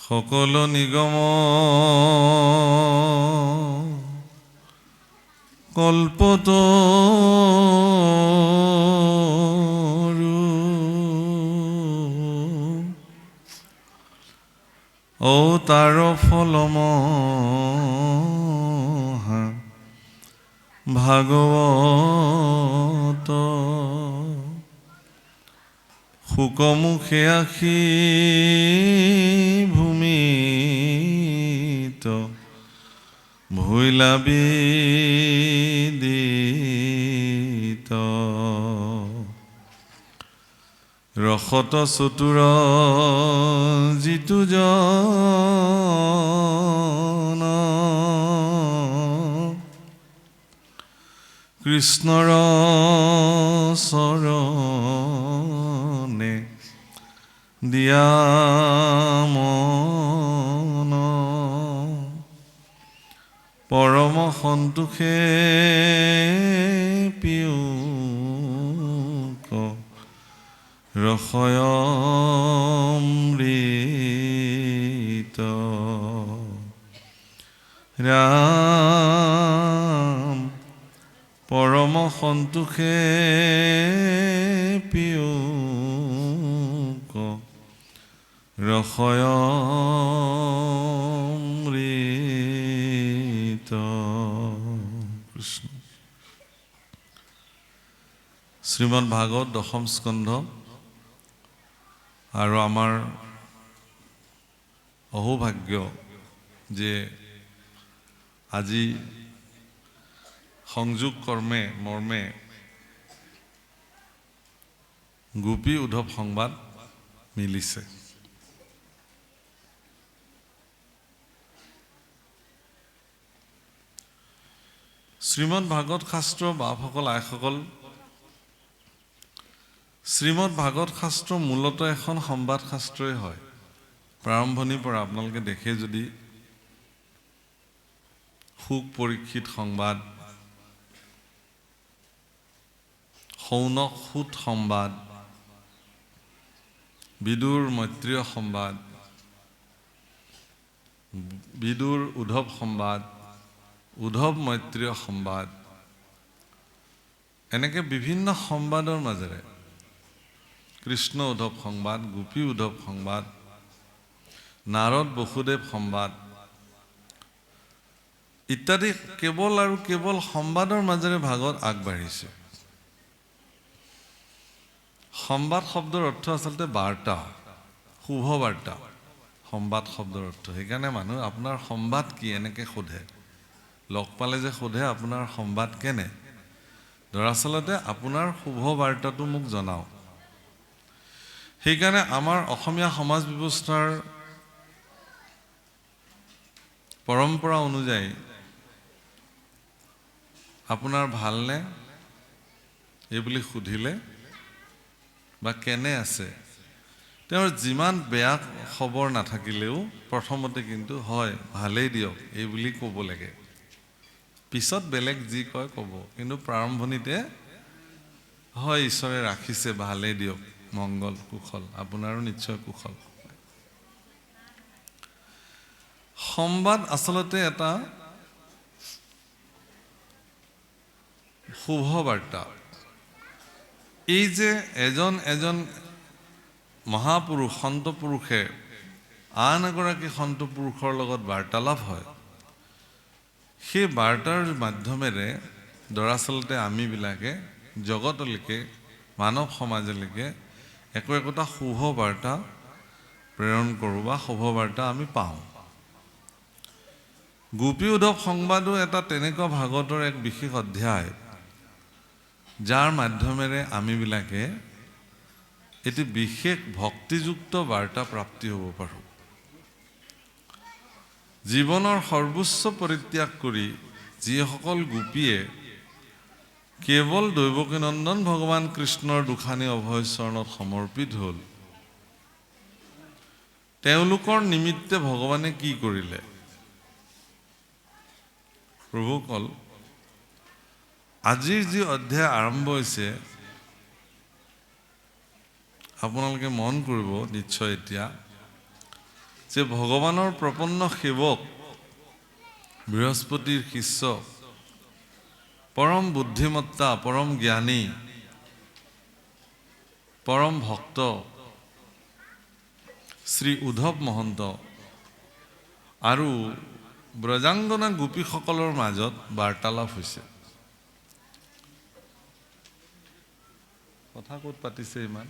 সকলো নিগম কল্পতৰু অৱতাৰ ফলমহা ভাগৱত শুকমুখে আশী ভূমিত ভৈলা বিদিত ৰসত চতুৰ যিটো জন কৃষ্ণৰ চৰণে দিয়া মন পৰম সন্তোষে পিয়ুক ৰসয়মৃত ৰাম পৰম সন্তোষে পিয়ুক ৰসয়মৃত। কৃষ্ণ। শ্ৰীমদ ভাগৱত দশম স্কন্ধ আৰু আমাৰ অহৌভাগ্য যে আজি সংযোগ কৰ্মে মৰ্মে গোপী উদ্ধৱ সংবাদ মিলিছে। শ্ৰীমদ ভাগৱত শাস্ত্ৰ বাপসকল আইসকল, শ্ৰীমদ ভাগৱত শাস্ত্ৰ মূলতঃ এখন সংবাদ শাস্ত্ৰই হয়। প্ৰাৰম্ভণিৰ পৰা আপোনালোকে দেখে যদি শুক পৰীক্ষিত সংবাদ, শৌনক সূত সংবাদ, বিদুৰ মৈত্ৰীয় সংবাদ, বিদুৰ উদ্ধৱ সংবাদ, উদ্ধৱ মৈত্ৰীয় সংবাদ, এনেকৈ বিভিন্ন সংবাদৰ মাজেৰে কৃষ্ণ উদ্ধৱ সংবাদ, গোপী উদ্ধৱ সংবাদ, নাৰদ বসুদেৱ সংবাদ ইত্যাদি কেৱল আৰু কেৱল সংবাদৰ মাজেৰে ভাগৱত আগবাঢ়িছে। সংবাদ শব্দৰ অৰ্থ আচলতে বাৰ্তা, শুভ বাৰ্তা। সংবাদ শব্দৰ অৰ্থ সেইকাৰণে মানুহ আপোনাৰ সংবাদ কি এনেকৈ সোধে, লগ পালে যে সোধে আপোনাৰ সংবাদ কেনে। দৰাচলতে আপোনাৰ শুভ বাৰ্তাটো মোক জনাওক। সেইকাৰণে আমাৰ অসমীয়া সমাজ ব্যৱস্থাৰ পৰম্পৰা অনুযায়ী আপোনাৰ ভালনে এইবুলি সুধিলে বা কেনে আছে, তেওঁৰ যিমান বেয়া খবৰ নাথাকিলেও প্ৰথমতে কিন্তু হয় ভালেই দিয়ক এইবুলি ক'ব লাগে। পিছত বেলেগ যি কয় ক'ব, কিন্তু প্ৰাৰম্ভণিতে হয় ঈশ্বৰে ৰাখিছে ভালেই দিয়ক, মংগল কুশল, আপোনাৰো নিশ্চয় কুশল। সংবাদ আচলতে এটা শুভ বাৰ্তা। এই যে এজন এজন মহাপুৰুষ সন্ত পুৰুষে আন এগৰাকী সন্ত পুৰুষৰ লগত বাৰ্তালাপ হয়, সেই বাৰ্তাৰ মাধ্যমেৰে দৰাচলতে আমিবিলাকে জগতলৈকে মানৱ সমাজলৈকে একোটা শুভ বাৰ্তা প্ৰেৰণ কৰোঁ বা শুভ বাৰ্তা আমি পাওঁ। গোপী উদ্ধৱ সংবাদো এটা তেনেকুৱা ভাগৱতৰ এক বিশেষ অধ্যায়, যাৰ মাধ্যমেৰে আমিবিলাকে এটি বিশেষ ভক্তিযুক্ত বাৰ্তা প্ৰাপ্তি হ'ব পাৰোঁ। জীৱনৰ সৰ্বোচ্চ পৰিত্যাগ কৰি যিসকল গোপীয়ে কেৱল দৈৱকীনন্দন ভগৱান কৃষ্ণৰ দুখানি অভয় চৰণত সমৰ্পিত হ'ল, তেওঁলোকৰ নিমিত্তে ভগৱানে কি কৰিলে? প্ৰভুসকল, আজিৰ যি অধ্যায় আৰম্ভ হৈছে আপোনালোকে মন কৰিব নিশ্চয়। এতিয়া যে ভগৱানৰ প্ৰপন্ন সেৱক বৃহস্পতিৰ শিষ্য পৰম বুদ্ধিমত্তা পৰম জ্ঞানী পৰম ভক্ত শ্ৰী উদ্ধৱ মহন্ত আৰু ব্ৰজাংগনা গোপীসকলৰ মাজত বাৰ্তালাপ হৈছে। কথা ক'ত পাতিছে ইমান?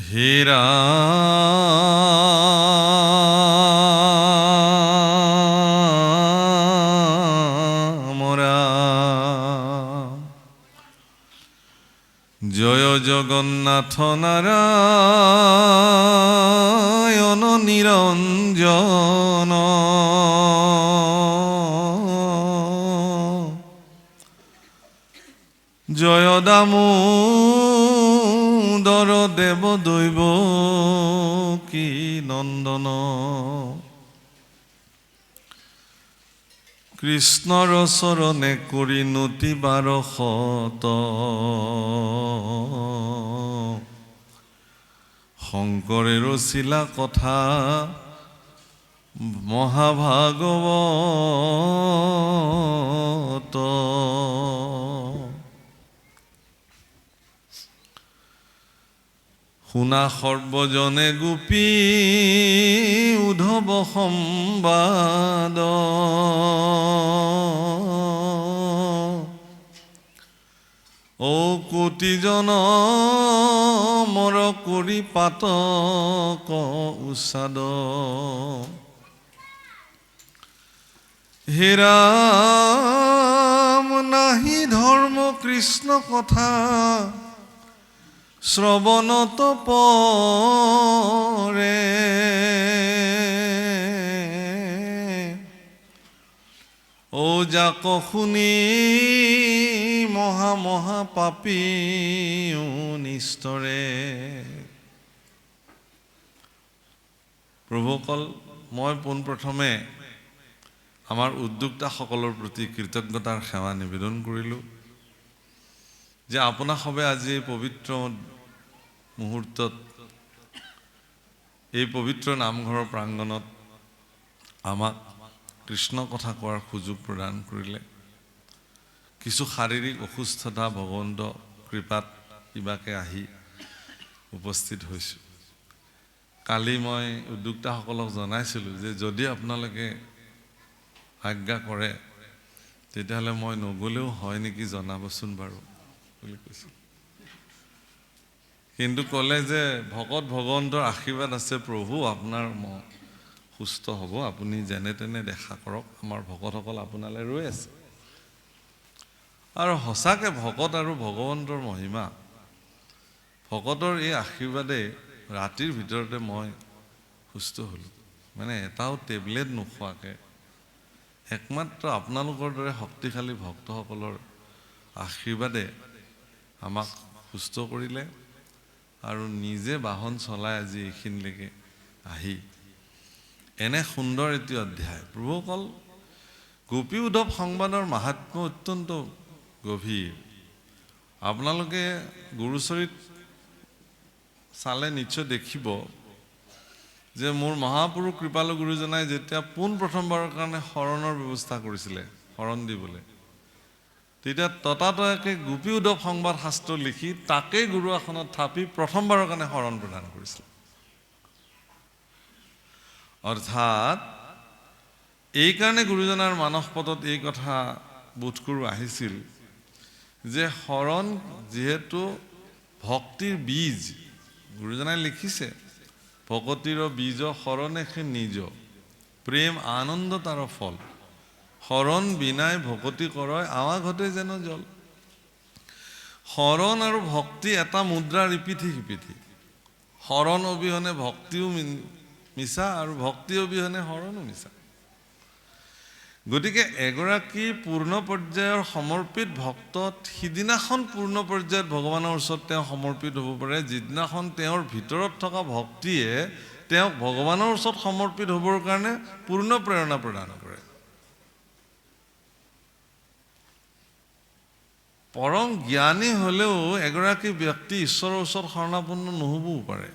হে রাম রাম জয় জগন্নাথ নারায়ণ নিরঞ্জন জয় দামোদর দেব দৈব কি নন্দন কৃষ্ণৰ চৰণে কৰি নতি 1200 শংকৰে ৰচিলা কথা মহাভাগৱত শুনা সৰ্বজনে গোপী উদ্ধৱ সম্বাদ ও কোটিজন মৰ কৰি পাতক উচ্ছাদ হে ৰাম নাহি ধৰ্ম কৃষ্ণ কথা শ্ৰৱণত পৰে ও যাক শুনি মহা মহা পাপী নিস্তৰে। প্ৰভুসকল, মই পোনপ্ৰথমে আমাৰ উদ্যোক্তাসকলৰ প্ৰতি কৃতজ্ঞতাৰ সেৱা নিবেদন কৰিলোঁ যে আপোনাসৱে আজি এই পবিত্ৰ মুহূৰ্তত এই পবিত্ৰ নামঘৰৰ প্ৰাংগণত আমাক কৃষ্ণ কথা কোৱাৰ সুযোগ প্ৰদান কৰিলে। কিছু শাৰীৰিক অসুস্থতা ভগৱন্ত কৃপাত কিবাকে আহি উপস্থিত হৈছোঁ। কালি মই উদ্যোক্তাসকলক জনাইছিলোঁ যে যদি আপোনালোকে আজ্ঞা কৰে তেতিয়াহ'লে মই নগ'লেও হয় নেকি জনাবচোন বাৰু বুলি কৈছোঁ। কিন্তু ক'লে যে ভকত ভগৱন্তৰ আশীৰ্বাদ আছে, প্ৰভু আপোনাৰ সুস্থ হ'ব, আপুনি যেনে তেনে দেখা কৰক, আমাৰ ভকতসকল আপোনালৈ ৰৈ আছে। আৰু সঁচাকৈ ভকত আৰু ভগৱন্তৰ মহিমা, ভকতৰ এই আশীৰ্বাদে ৰাতিৰ ভিতৰতে মই সুস্থ হ'লোঁ। মানে এটাও টেবলেট নোখোৱাকৈ একমাত্ৰ আপোনালোকৰ দৰে শক্তিশালী ভক্তসকলৰ আশীৰ্বাদে আমাক সুস্থ কৰিলে আৰু নিজে বাহন চলাই আজি এইখিনিলৈকে আহি এনে সুন্দৰ এটি অধ্যায়। প্ৰভুসকল, গোপী উদ্ধৱ সংবাদৰ মাহাত্ম্য অত্যন্ত গভীৰ। আপোনালোকে গুৰুচৰিত চালে নিশ্চয় দেখিব যে মোৰ মহাপুৰুষ কৃপালু গুৰুজনাই যেতিয়া পোনপ্ৰথমবাৰৰ কাৰণে শৰণৰ ব্যৱস্থা কৰিছিলে, শৰণ দিবলৈ, তেতিয়া ততাতয়াকৈ গোপী উদ্ধৱ সংবাদ শাস্ত্ৰ লিখি তাকেই গুৰু আসনত থাপি প্ৰথমবাৰৰ কাৰণে শৰণ প্ৰদান কৰিছিল। অৰ্থাৎ এইকাৰণে গুৰুজনাৰ মানস পদত এই কথা বোধ কৰোঁ আহিছিল যে শৰণ যিহেতু ভক্তিৰ বীজ, গুৰুজনাই লিখিছে ভকতিৰ বীজ শৰণেষে নিজ প্ৰেম আনন্দ তাৰ ফল শৰণ বিনাই ভকতি কৰয় আৱা ঘটে যেন জল। শৰণ আৰু ভক্তি এটা মুদ্ৰাৰ ইপিঠি সিপিঠি। শৰণ অবিহনে ভক্তিও মিছা আৰু ভক্তি অবিহনে শৰণো মিছা। গতিকে এগৰাকী পূৰ্ণ পৰ্যায়ৰ সমৰ্পিত ভক্ত সিদিনাখন পূৰ্ণ পৰ্যায়ত ভগৱানৰ ওচৰত তেওঁ সমৰ্পিত হ'ব পাৰে যিদিনাখন তেওঁৰ ভিতৰত থকা ভক্তিয়ে তেওঁক ভগৱানৰ ওচৰত সমৰ্পিত হ'বৰ কাৰণে পূৰ্ণ প্ৰেৰণা প্ৰদান কৰে। পৰম জ্ঞানী হ'লেও এগৰাকী ব্যক্তি ঈশ্বৰৰ ওচৰত শৰণাপন্ন নহ'বও পাৰে।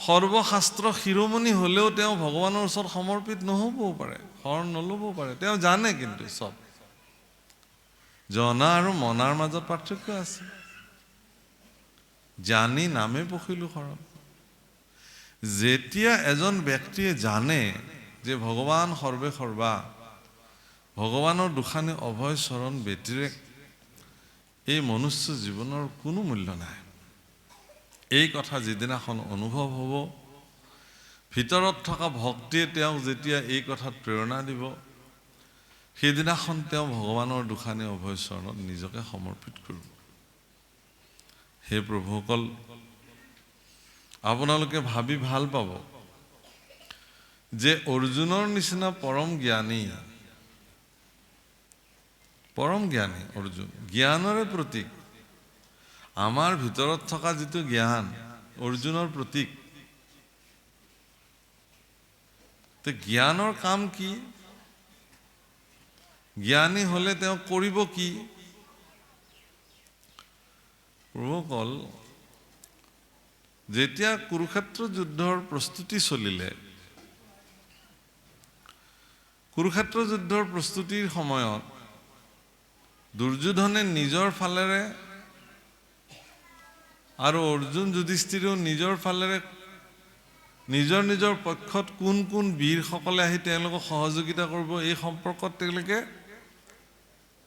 সৰ্বশাস্ত্ৰ শিৰোমণি হ'লেও তেওঁ ভগৱানৰ ওচৰত সমৰ্পিত নহ'বও পাৰে, শৰণ নল'বও পাৰে। তেওঁ জানে কিন্তু চব। জনা আৰু মনাৰ মাজত পাৰ্থক্য আছে। জানি নামে পখিলো শৰণ। যেতিয়া এজন ব্যক্তিয়ে জানে যে ভগৱান সৰ্বে সৰ্বা, ভগৱানৰ দুখানি অভয় চৰণ ব্যতিৰে এই মনুষ্য জীৱনৰ কোনো মূল্য নাই, এই কথা যিদিনাখন অনুভৱ হ'ব, ভিতৰত থকা ভক্তিয়ে তেওঁক যেতিয়া এই কথাত প্ৰেৰণা দিব, সেইদিনাখন তেওঁ ভগৱানৰ দুখানি অভয় চৰণত নিজকে সমৰ্পিত কৰিব। হে প্ৰভুসকল, আপোনালোকে ভাবি ভাল পাব যে অৰ্জুনৰ নিচিনা পৰম জ্ঞানী অৰ্জুন, জ্ঞানৰে প্ৰতীক। আমাৰ ভিতৰত থকা যিটো জ্ঞান অৰ্জুনৰ প্ৰতীক। জ্ঞানৰ কাম কি? জ্ঞানী হ'লে তেওঁ কৰিব কি? প্ৰভুসকল, যেতিয়া কুৰুক্ষেত্ৰ যুদ্ধৰ প্ৰস্তুতি চলিলে, কুৰুক্ষেত্ৰ যুদ্ধৰ প্ৰস্তুতিৰ সময়ত দুৰ্যোধনে নিজৰ ফালেৰে আৰু অৰ্জুন যুধিষ্ঠিৰেও নিজৰ ফালেৰে নিজৰ নিজৰ পক্ষত কোন কোন বীৰসকলে আহি তেওঁলোকক সহযোগিতা কৰিব, এই সম্পৰ্কত তেওঁলোকে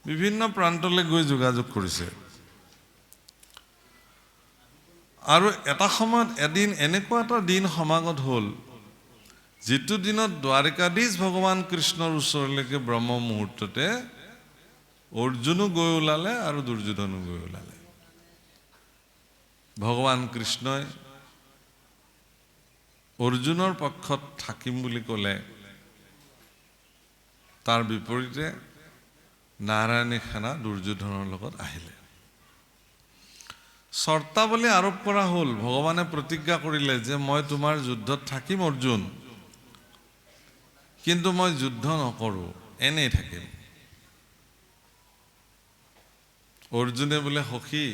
বিভিন্ন প্ৰান্তলৈ গৈ যোগাযোগ কৰিছে। আৰু এটা সময়ত এদিন এনেকুৱা এটা দিন সমাগত হ'ল, যিটো দিনত দ্বাৰকাধীশ ভগৱান কৃষ্ণৰ ওচৰলৈকে ব্ৰহ্ম মুহূৰ্ততে অৰ্জুনো গৈ ওলালে আৰু দুৰ্যোধনো গৈ ওলালে। ভগৱান কৃষ্ণই অৰ্জুনৰ পক্ষত থাকিম বুলি ক'লে, তাৰ বিপৰীতে নাৰায়ণী সেনা দুৰ্যোধনৰ লগত আহিলে। চৰ্তাৱলী আৰোপ কৰা হ'ল। ভগৱানে প্ৰতিজ্ঞা কৰিলে যে মই তোমাৰ যুদ্ধত থাকিম অৰ্জুন, কিন্তু মই যুদ্ধ নকৰোঁ, এনেই থাকিম। অৰ্জুনে বোলে সখী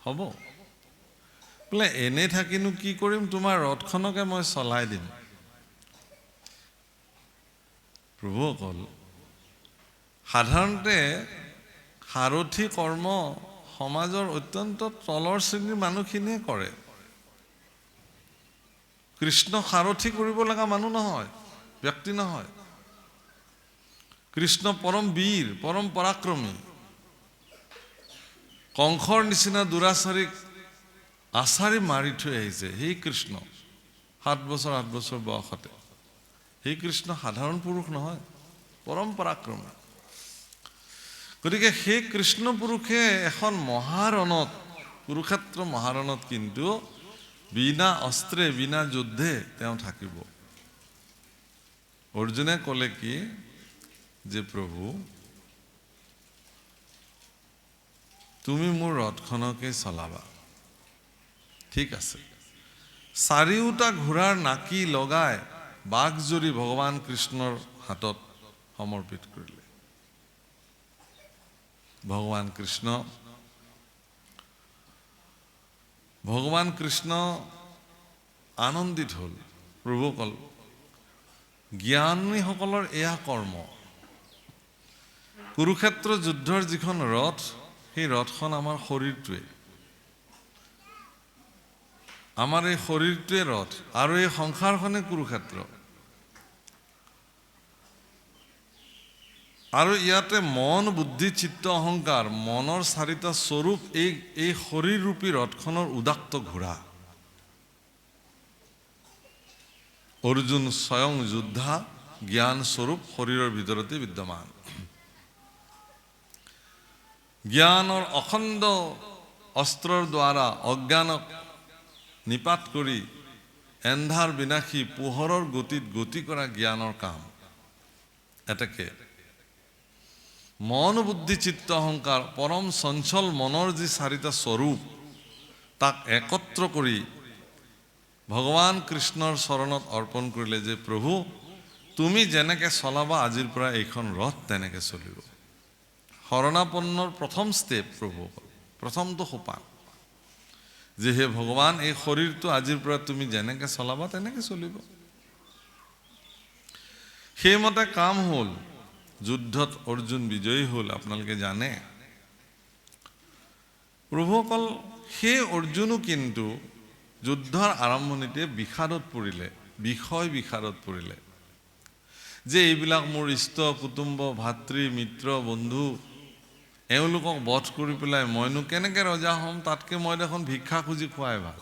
হ'ব, বোলে এনেই থাকিনো কি কৰিম, তোমাৰ ৰথখনকে মই চলাই দিম। প্ৰভুসকল, সাধাৰণতে সাৰথি কৰ্ম সমাজৰ অত্যন্ত তলৰ শ্ৰেণীৰ মানুহখিনিয়ে কৰে। কৃষ্ণ সাৰথি কৰিব লগা মানুহ নহয়, ব্যক্তি নহয়। কৃষ্ণ পৰম বীৰ, পৰম পৰাক্ৰমী। কংসৰ নিচিনা দুৰাচাৰীক আচাৰি মাৰি থৈ আহিছে সেই কৃষ্ণ, 7 বছৰ 8 বছৰ বয়সতে। সেই কৃষ্ণ সাধাৰণ পুৰুষ নহয়, পৰম পৰাক্ৰমী। গতিকে সেই কৃষ্ণ পুৰুষে এখন মহাৰণত, কুৰুক্ষেত্ৰ মহাৰণত কিন্তু বিনা অস্ত্ৰে বিনা যুদ্ধে তেওঁ থাকিব। অৰ্জুনে ক'লে কি যে প্ৰভু, তুমি মোৰ ৰথখনকে চলাবা। ঠিক আছে। 4টা ঘোঁৰাৰ নাকি লগাই বাঘজৰী ভগৱান কৃষ্ণৰ হাতত সমৰ্পিত কৰিলে। ভগৱান কৃষ্ণ আনন্দিত হ'ল। প্ৰভুসকল, জ্ঞানীসকলৰ এয়া কৰ্ম। কুৰুক্ষেত্ৰ যুদ্ধৰ যিখন ৰথ, সেই ৰথখন আমাৰ শৰীৰটোৱে। আমাৰ এই শৰীৰটোৱে ৰথ, আৰু এই সংসাৰখনে কুৰুক্ষেত্ৰ। আৰু ইয়াতে মন, বুদ্ধি, চিত্ত, অহংকাৰ, মনৰ 4টা স্বৰূপ এই শৰীৰৰূপী ৰথখনৰ উদাত্ত ঘোঁৰা। অৰ্জুন স্বয়ং যোদ্ধা, জ্ঞান স্বৰূপ শৰীৰৰ ভিতৰতে বিদ্যমান। জ্ঞানৰ অখণ্ড অস্ত্ৰৰ দ্বাৰা অজ্ঞানক নিপাত কৰি এন্ধাৰ বিনাশী পোহৰৰ গতিত গতি কৰা জ্ঞানৰ কাম। এটাকে মন, বুদ্ধি, চিত্ত, অহংকাৰ, পৰম চঞ্চল মনৰ যি 4টা স্বৰূপ, তাক একত্ৰ কৰি ভগৱান কৃষ্ণৰ চৰণত অৰ্পণ কৰিলে যে প্ৰভু, তুমি যেনেকে চলাবা আজিৰ পৰা এইখন ৰথ তেনেকে চলিব। শৰণাপন্নৰ প্ৰথম ষ্টেপ প্ৰভুসকল, প্ৰথমটো সোপান যে হে ভগৱান, এই শৰীৰটো আজিৰ পৰা তুমি যেনেকৈ চলাবা তেনেকৈ চলিব। সেইমতে কাম হ'ল, যুদ্ধত অৰ্জুন বিজয়ী হ'ল, আপোনালোকে জানে। প্ৰভুসকল, সেই অৰ্জুনো কিন্তু যুদ্ধৰ আৰম্ভণিতে বিষাদত পৰিলে, বিষাদত পৰিলে যে এইবিলাক মোৰ ইষ্ট কুটুম্ব, ভাতৃ মিত্ৰ বন্ধু, এওঁলোকক বধ কৰি পেলাই মইনো কেনেকৈ ৰজা হ'ম? তাতকৈ মই দেখোন ভিক্ষা খুজি খোৱাই ভাল।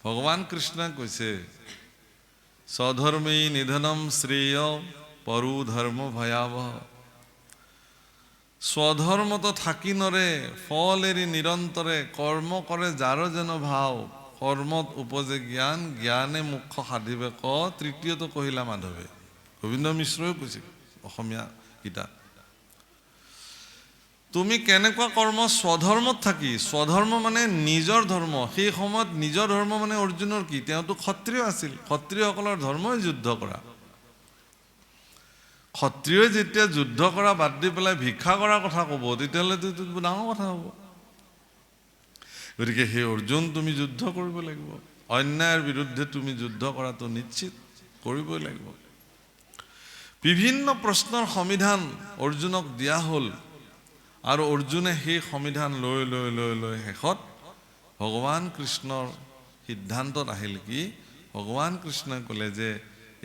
ভগৱান কৃষ্ণই কৈছে, স্বধৰ্মেই নিধনম শ্ৰেয় পৰো ধৰ্ম ভয়াৱহ। স্বধৰ্মত থাকি নৰে, ফল এৰি নিৰন্তৰে, কৰ্ম কৰে যাৰ যেন ভাও, কৰ্মত উপজে জ্ঞান, জ্ঞানে মুখ্য সাধিবে ক, তৃতীয়টো কহিলা মাধৱে। গোবিন্দ মিশ্ৰই কৈছিল অসমীয়া গীতাত। তুমি কেনেকুৱা কৰ্ম? স্বধৰ্মত থাকি, স্বধৰ্ম মানে নিজৰ ধৰ্ম। সেই সময়ত নিজৰ ধৰ্ম মানে অৰ্জুনৰ কি? তেওঁতো ক্ষত্ৰিয় আছিল, ক্ষত্ৰিয়সকলৰ ধৰ্মই যুদ্ধ কৰা। ক্ষত্ৰিয়ই যেতিয়া যুদ্ধ কৰা বাদ দি পেলাই ভিক্ষা কৰাৰ কথা ক'ব, তেতিয়াহ'লেতো ডাঙৰ কথা হ'ব। গতিকে সেই অৰ্জুন, তুমি যুদ্ধ কৰিব লাগিব, অন্যায়ৰ বিৰুদ্ধে তুমি যুদ্ধ কৰাটো নিশ্চিত কৰিবই লাগিব। বিভিন্ন প্ৰশ্নৰ সমাধান অৰ্জুনক দিয়া হ'ল, আৰু অৰ্জুনে সেই সমাধান লৈ লৈ লৈ লৈ শেষত ভগৱান কৃষ্ণৰ সিদ্ধান্তত আহিল কি? ভগৱান কৃষ্ণই ক'লে যে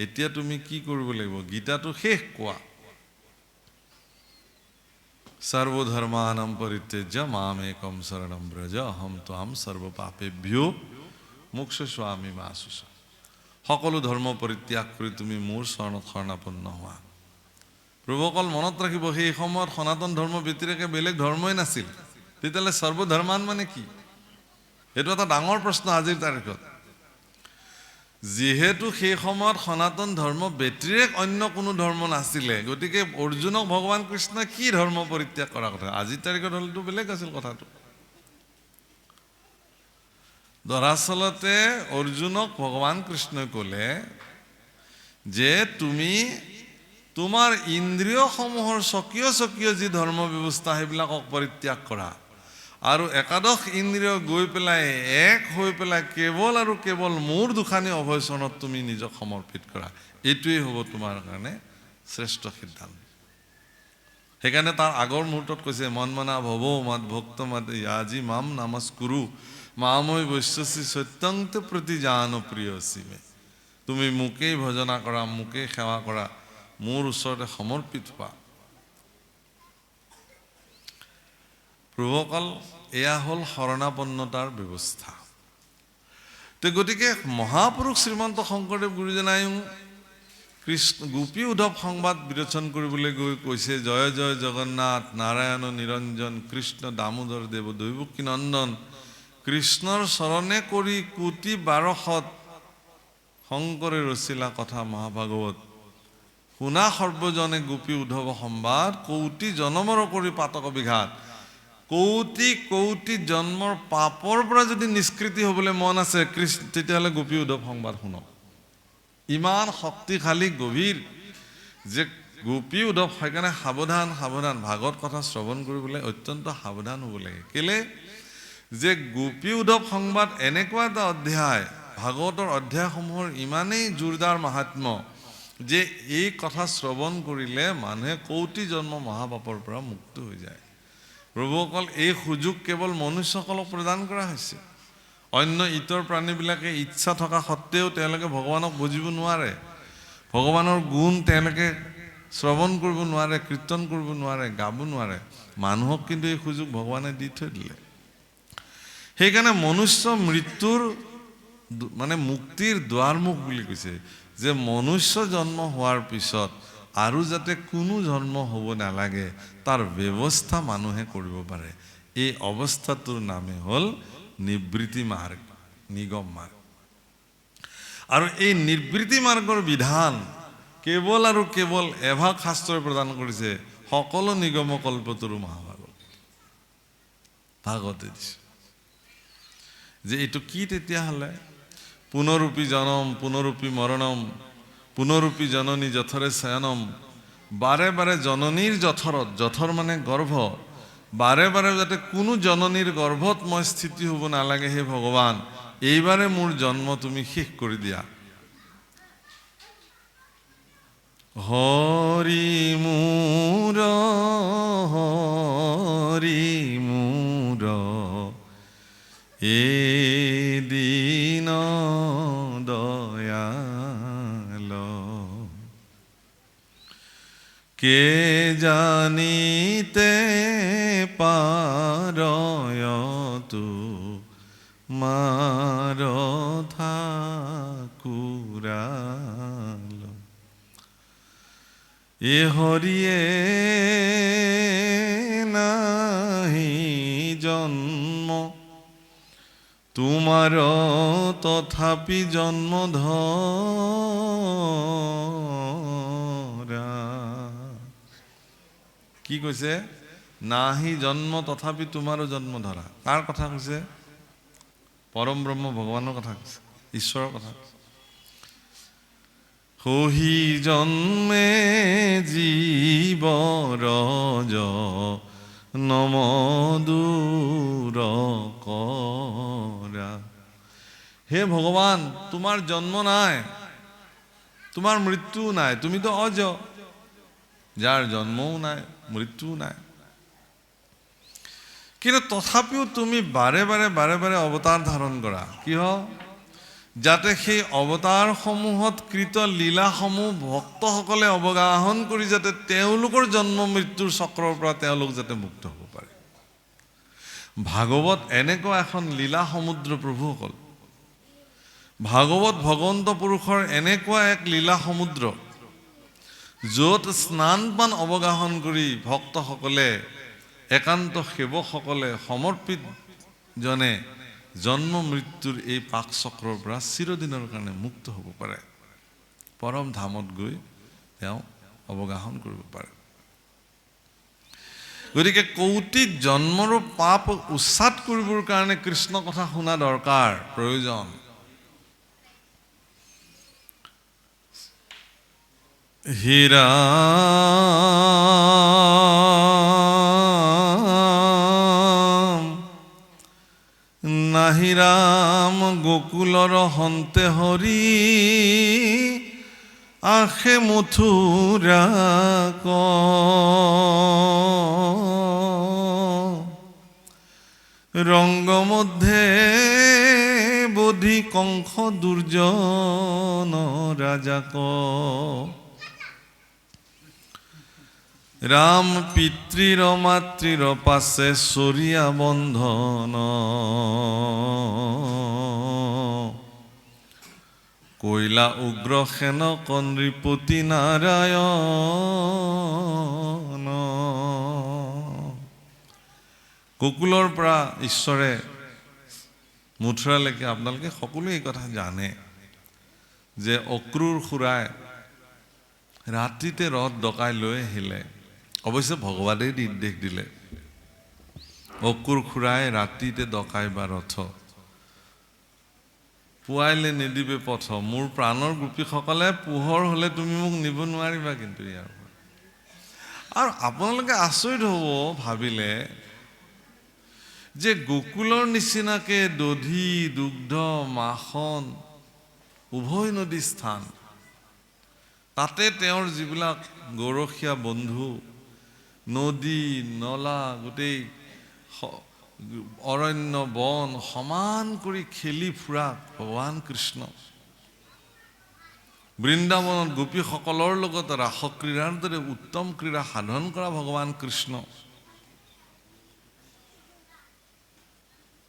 এতিয়া তুমি কি কৰিব লাগিব? গীতাটো শেষ কোৱা, সৰ্বধৰ্মানাম পৰিত্যজ্য মাম একম শৰণম ব্ৰজ অহম ত্বাম সৰ্ব পাপেভ্যো মোক্ষয়িষ্যামি মা শুচা। সকলো ধৰ্ম পৰিত্যাগ কৰি তুমি মোৰ চৰণত শৰণাপন্ন হোৱা। প্ৰভুসকল, মনত ৰাখিব, সেই সময়ত সনাতন ধৰ্ম ব্যতিৰেকে বেলেগ ধৰ্মই নাছিল। তেতিয়াহ'লে সৰ্বধৰ্মান মানে কি? এইটো এটা ডাঙৰ প্ৰশ্ন আজিৰ তাৰিখত। যিহেতু সেই সময়ত সনাতন ধৰ্ম ব্যতিৰেক অন্য কোনো ধৰ্ম নাছিলে, গতিকে অৰ্জুনক ভগৱান কৃষ্ণই কি ধৰ্ম পৰিত্যাগ কৰাৰ কথা? আজিৰ তাৰিখত হ'লেতো বেলেগ আছিল কথাটো। দৰাচলতে অৰ্জুনক ভগৱান কৃষ্ণই ক'লে যে তুমি তোমাৰ ইন্দ্ৰিয়সমূহৰ স্বকীয় স্বকীয় যি ধৰ্ম ব্যৱস্থা সেইবিলাকক পৰিত্যাগ কৰা, আৰু একাদশ ইন্দ্ৰিয় গৈ পেলাই এক হৈ পেলাই কেৱল আৰু কেৱল মোৰ দুখানি অভয়চৰণত তুমি নিজক সমৰ্পিত কৰা। এইটোৱেই হ'ব তোমাৰ কাৰণে শ্ৰেষ্ঠ সিদ্ধান্ত। সেইকাৰণে তাৰ আগৰ মুহূৰ্তত কৈছে, মন মনা ভৱ মাত ভক্ত মাত আজি মাম নমস্কুৰু মামৈ বৈশ্যসি সত্যংত প্ৰতি জান প্ৰিয়সী মে। তুমি মোকেই ভজনা কৰা, মোকেই সেৱা কৰা, মোৰ ওচৰতে সমৰ্পিত হোৱা। প্ৰভুসকল, এয়া হ'ল শৰণাপন্নতাৰ ব্যৱস্থা। গতিকে মহাপুৰুষ শ্ৰীমন্ত শংকৰদেৱ গুৰুজনায়ো কৃষ্ণ গোপী উদ্ধৱ সংবাদ বিৰোচন কৰিবলৈ গৈ কৈছে, জয় জয় জগন্নাথ নাৰায়ণ নিৰঞ্জন কৃষ্ণ দামোদৰ দেৱ দৈৱকী নন্দন, কৃষ্ণৰ চৰণে কৰি কোটি বাৰশত শংকৰে ৰচিলা কথা মহাভাগৱত, শুনা সৰ্বজনে গোপী উদ্ধৱ সম্বাদ, কৌটি জনমৰ কৰি পাতক বিঘাত। কৌটি কৌটি জন্মৰ পাপৰ পৰা যদি নিষ্কৃতি হ'বলৈ মন আছে তেতিয়াহ'লে গোপী উদ্ধৱ সংবাদ শুনক। ইমান শক্তিশালী গভীৰ যে গোপী উদ্ধৱ। সেইকাৰণে সাৱধান সাৱধান, ভাগৱত কথা শ্ৰৱণ কৰিবলৈ অত্যন্ত সাৱধান হ'ব লাগে। কেলে যে গোপী উদ্ধৱ সংবাদ এনেকুৱা এটা অধ্যায়, ভাগৱতৰ অধ্যায়সমূহৰ ইমানেই জোৰদাৰ মাহাত্ম্য যে এই কথা শ্ৰৱণ কৰিলে মানুহে কৌটি জন্ম মহাপাপৰ পৰা মুক্ত হৈ যায়। প্ৰভুসকল, এই সুযোগ কেৱল মনুষ্যসকলক প্ৰদান কৰা হৈছে। অন্য ইতৰ প্ৰাণীবিলাকে ইচ্ছা থকা সত্ত্বেও তেওঁলোকে ভগৱানক বুজিব নোৱাৰে, ভগৱানৰ গুণ তেওঁলোকে শ্ৰৱণ কৰিব নোৱাৰে, কীৰ্তন কৰিব নোৱাৰে, গাব নোৱাৰে। মানুহক কিন্তু এই সুযোগ ভগৱানে দি থৈ দিলে। সেইকাৰণে মনুষ্য মৃত্যুৰ মানে মুক্তিৰ দুৱাৰমুখ বুলি কৈছে, যে মনুষ্য জন্ম হোৱাৰ পিছত আৰু যাতে কোনো জন্ম হ'ব নালাগে তাৰ ব্যৱস্থা মানুহে কৰিব পাৰে। এই অৱস্থাটোৰ নামে হ'ল নিবৃত্তি মাৰ্গ, নিগম মাৰ্গ। আৰু এই নিবৃত্তি মাৰ্গৰ বিধান কেৱল আৰু কেৱল এভাগ শাস্ত্ৰই প্ৰদান কৰিছে, সকলো নিগম কল্পতৰু মহাভাগৱত, ভাগৱতে দিছে। যে এইটো কি তেতিয়াহ'লে? পুনৰূপী জনম পুনৰূপী মৰণম পুনৰূপী জননী যথৰে শয়নম বাৰে বাৰে জননীৰ জঠৰত, জঠৰ মানে গৰ্ভ, বাৰে বাৰে যাতে কোনো জননীৰ গৰ্ভত মই স্থিতি হ'ব নালাগে, হে ভগৱান এইবাৰে মোৰ জন্ম তুমি শেষ কৰি দিয়া। হৰি মোৰ এদিন দয়াল, কে জানিতে পারয়তু মার ঠাকুরাল, এ হরিয়ে নাহি জন্ম তোমার তথাপি জন্ম ধরা। কি কৈছে? নাহি জন্ম তথাপি তোমাৰো জন্ম ধৰা। কাৰ কথা কৈছে? পৰম ব্ৰহ্ম ভগৱানৰ কথা কৈছে, ঈশ্বৰৰ কথা কৈছে। সহি জন্মে জীৱ ৰজ নম দূৰ কৰা। হে ভগৱান তোমাৰ জন্ম নাই, তোমাৰ মৃত্যুও নাই, তুমিতো অজ, যাৰ জন্মও নাই মৃত্যুও নাই। কিন্তু তথাপিও তুমি বাৰে বাৰে অৱতাৰ ধাৰণ কৰা। কিয়? যাতে সেই অৱতাৰসমূহত কৃত লীলাসমূহ ভক্তসকলে অৱগাহন কৰি যাতে তেওঁলোকৰ জন্ম মৃত্যুৰ চক্ৰৰ পৰা তেওঁলোক যাতে মুক্ত হ'ব পাৰে। ভাগৱত এনেকুৱা এখন লীলা সমুদ্ৰ প্ৰভুসকল। ভাগৱত ভগৱন্ত পুৰুষৰ এনেকুৱা এক লীলা সমুদ্ৰ, য'ত স্নান পান অৱগাহন কৰি ভক্তসকলে, একান্ত সেৱকসকলে, সমৰ্পিত জনে জন্ম মৃত্যুৰ এই পাক চক্ৰৰ পৰা চিৰদিনৰ কাৰণে মুক্ত হ'ব পাৰে, পৰম ধামত গৈ তেওঁ অৱগাহন কৰিব পাৰে। গতিকে কৌটিক জন্মৰো পাপ উচ্ছাদ কৰিবৰ কাৰণে কৃষ্ণ কথা শুনা দৰকাৰ, প্ৰয়োজন। হীৰা নাহি ৰাম গোকুলৰ হন্তে হৰি, আশে মথুৰা ক ৰঙ্গ মধ্যে বোধি কংস দুৰ্জন ৰাজাক, ৰাম পিতৃৰ মাতৃৰ পাশে সৰিয়া বন্ধন, কৈলা উগ্ৰ সেন নৃপতি নাৰায়ণ। গোকুলৰ পৰা ঈশ্বৰে মথুৰালৈকে আপোনালোকে সকলোৱে এই কথা জানে যে অক্ৰূৰ খুৰাই ৰাতিতে ৰথ ডকাই লৈ আহিলে। অৱশ্যে ভগৱানেই নিৰ্দেশ দিলে, অক্ৰূৰ খুৰাই ৰাতিতে ডকাইবা ৰথ, পুৱাইলে নিদিবে পথ, মোৰ প্ৰাণৰ গোপীসকলে পোহৰ হলে তুমি মোক নিব নোৱাৰিবা কিন্তু ইয়াৰ পৰা। আৰু আপোনালোকে আচৰিত হ'ব ভাবিলে যে গোকুলৰ নিচিনাকে দধি দুগ্ধ মাখন উভয় নদী স্থান, তাতে তেওঁৰ যিবিলাক গৰখীয়া বন্ধু, নদী নলা গোটেই অৰণ্য বন সমান কৰি খেলি ফুৰা ভগৱান কৃষ্ণ, বৃন্দাবনত গোপীসকলৰ লগত ৰাসক্ৰীড়াৰ দৰে উত্তম ক্ৰীড়া সাধন কৰা ভগৱান কৃষ্ণ,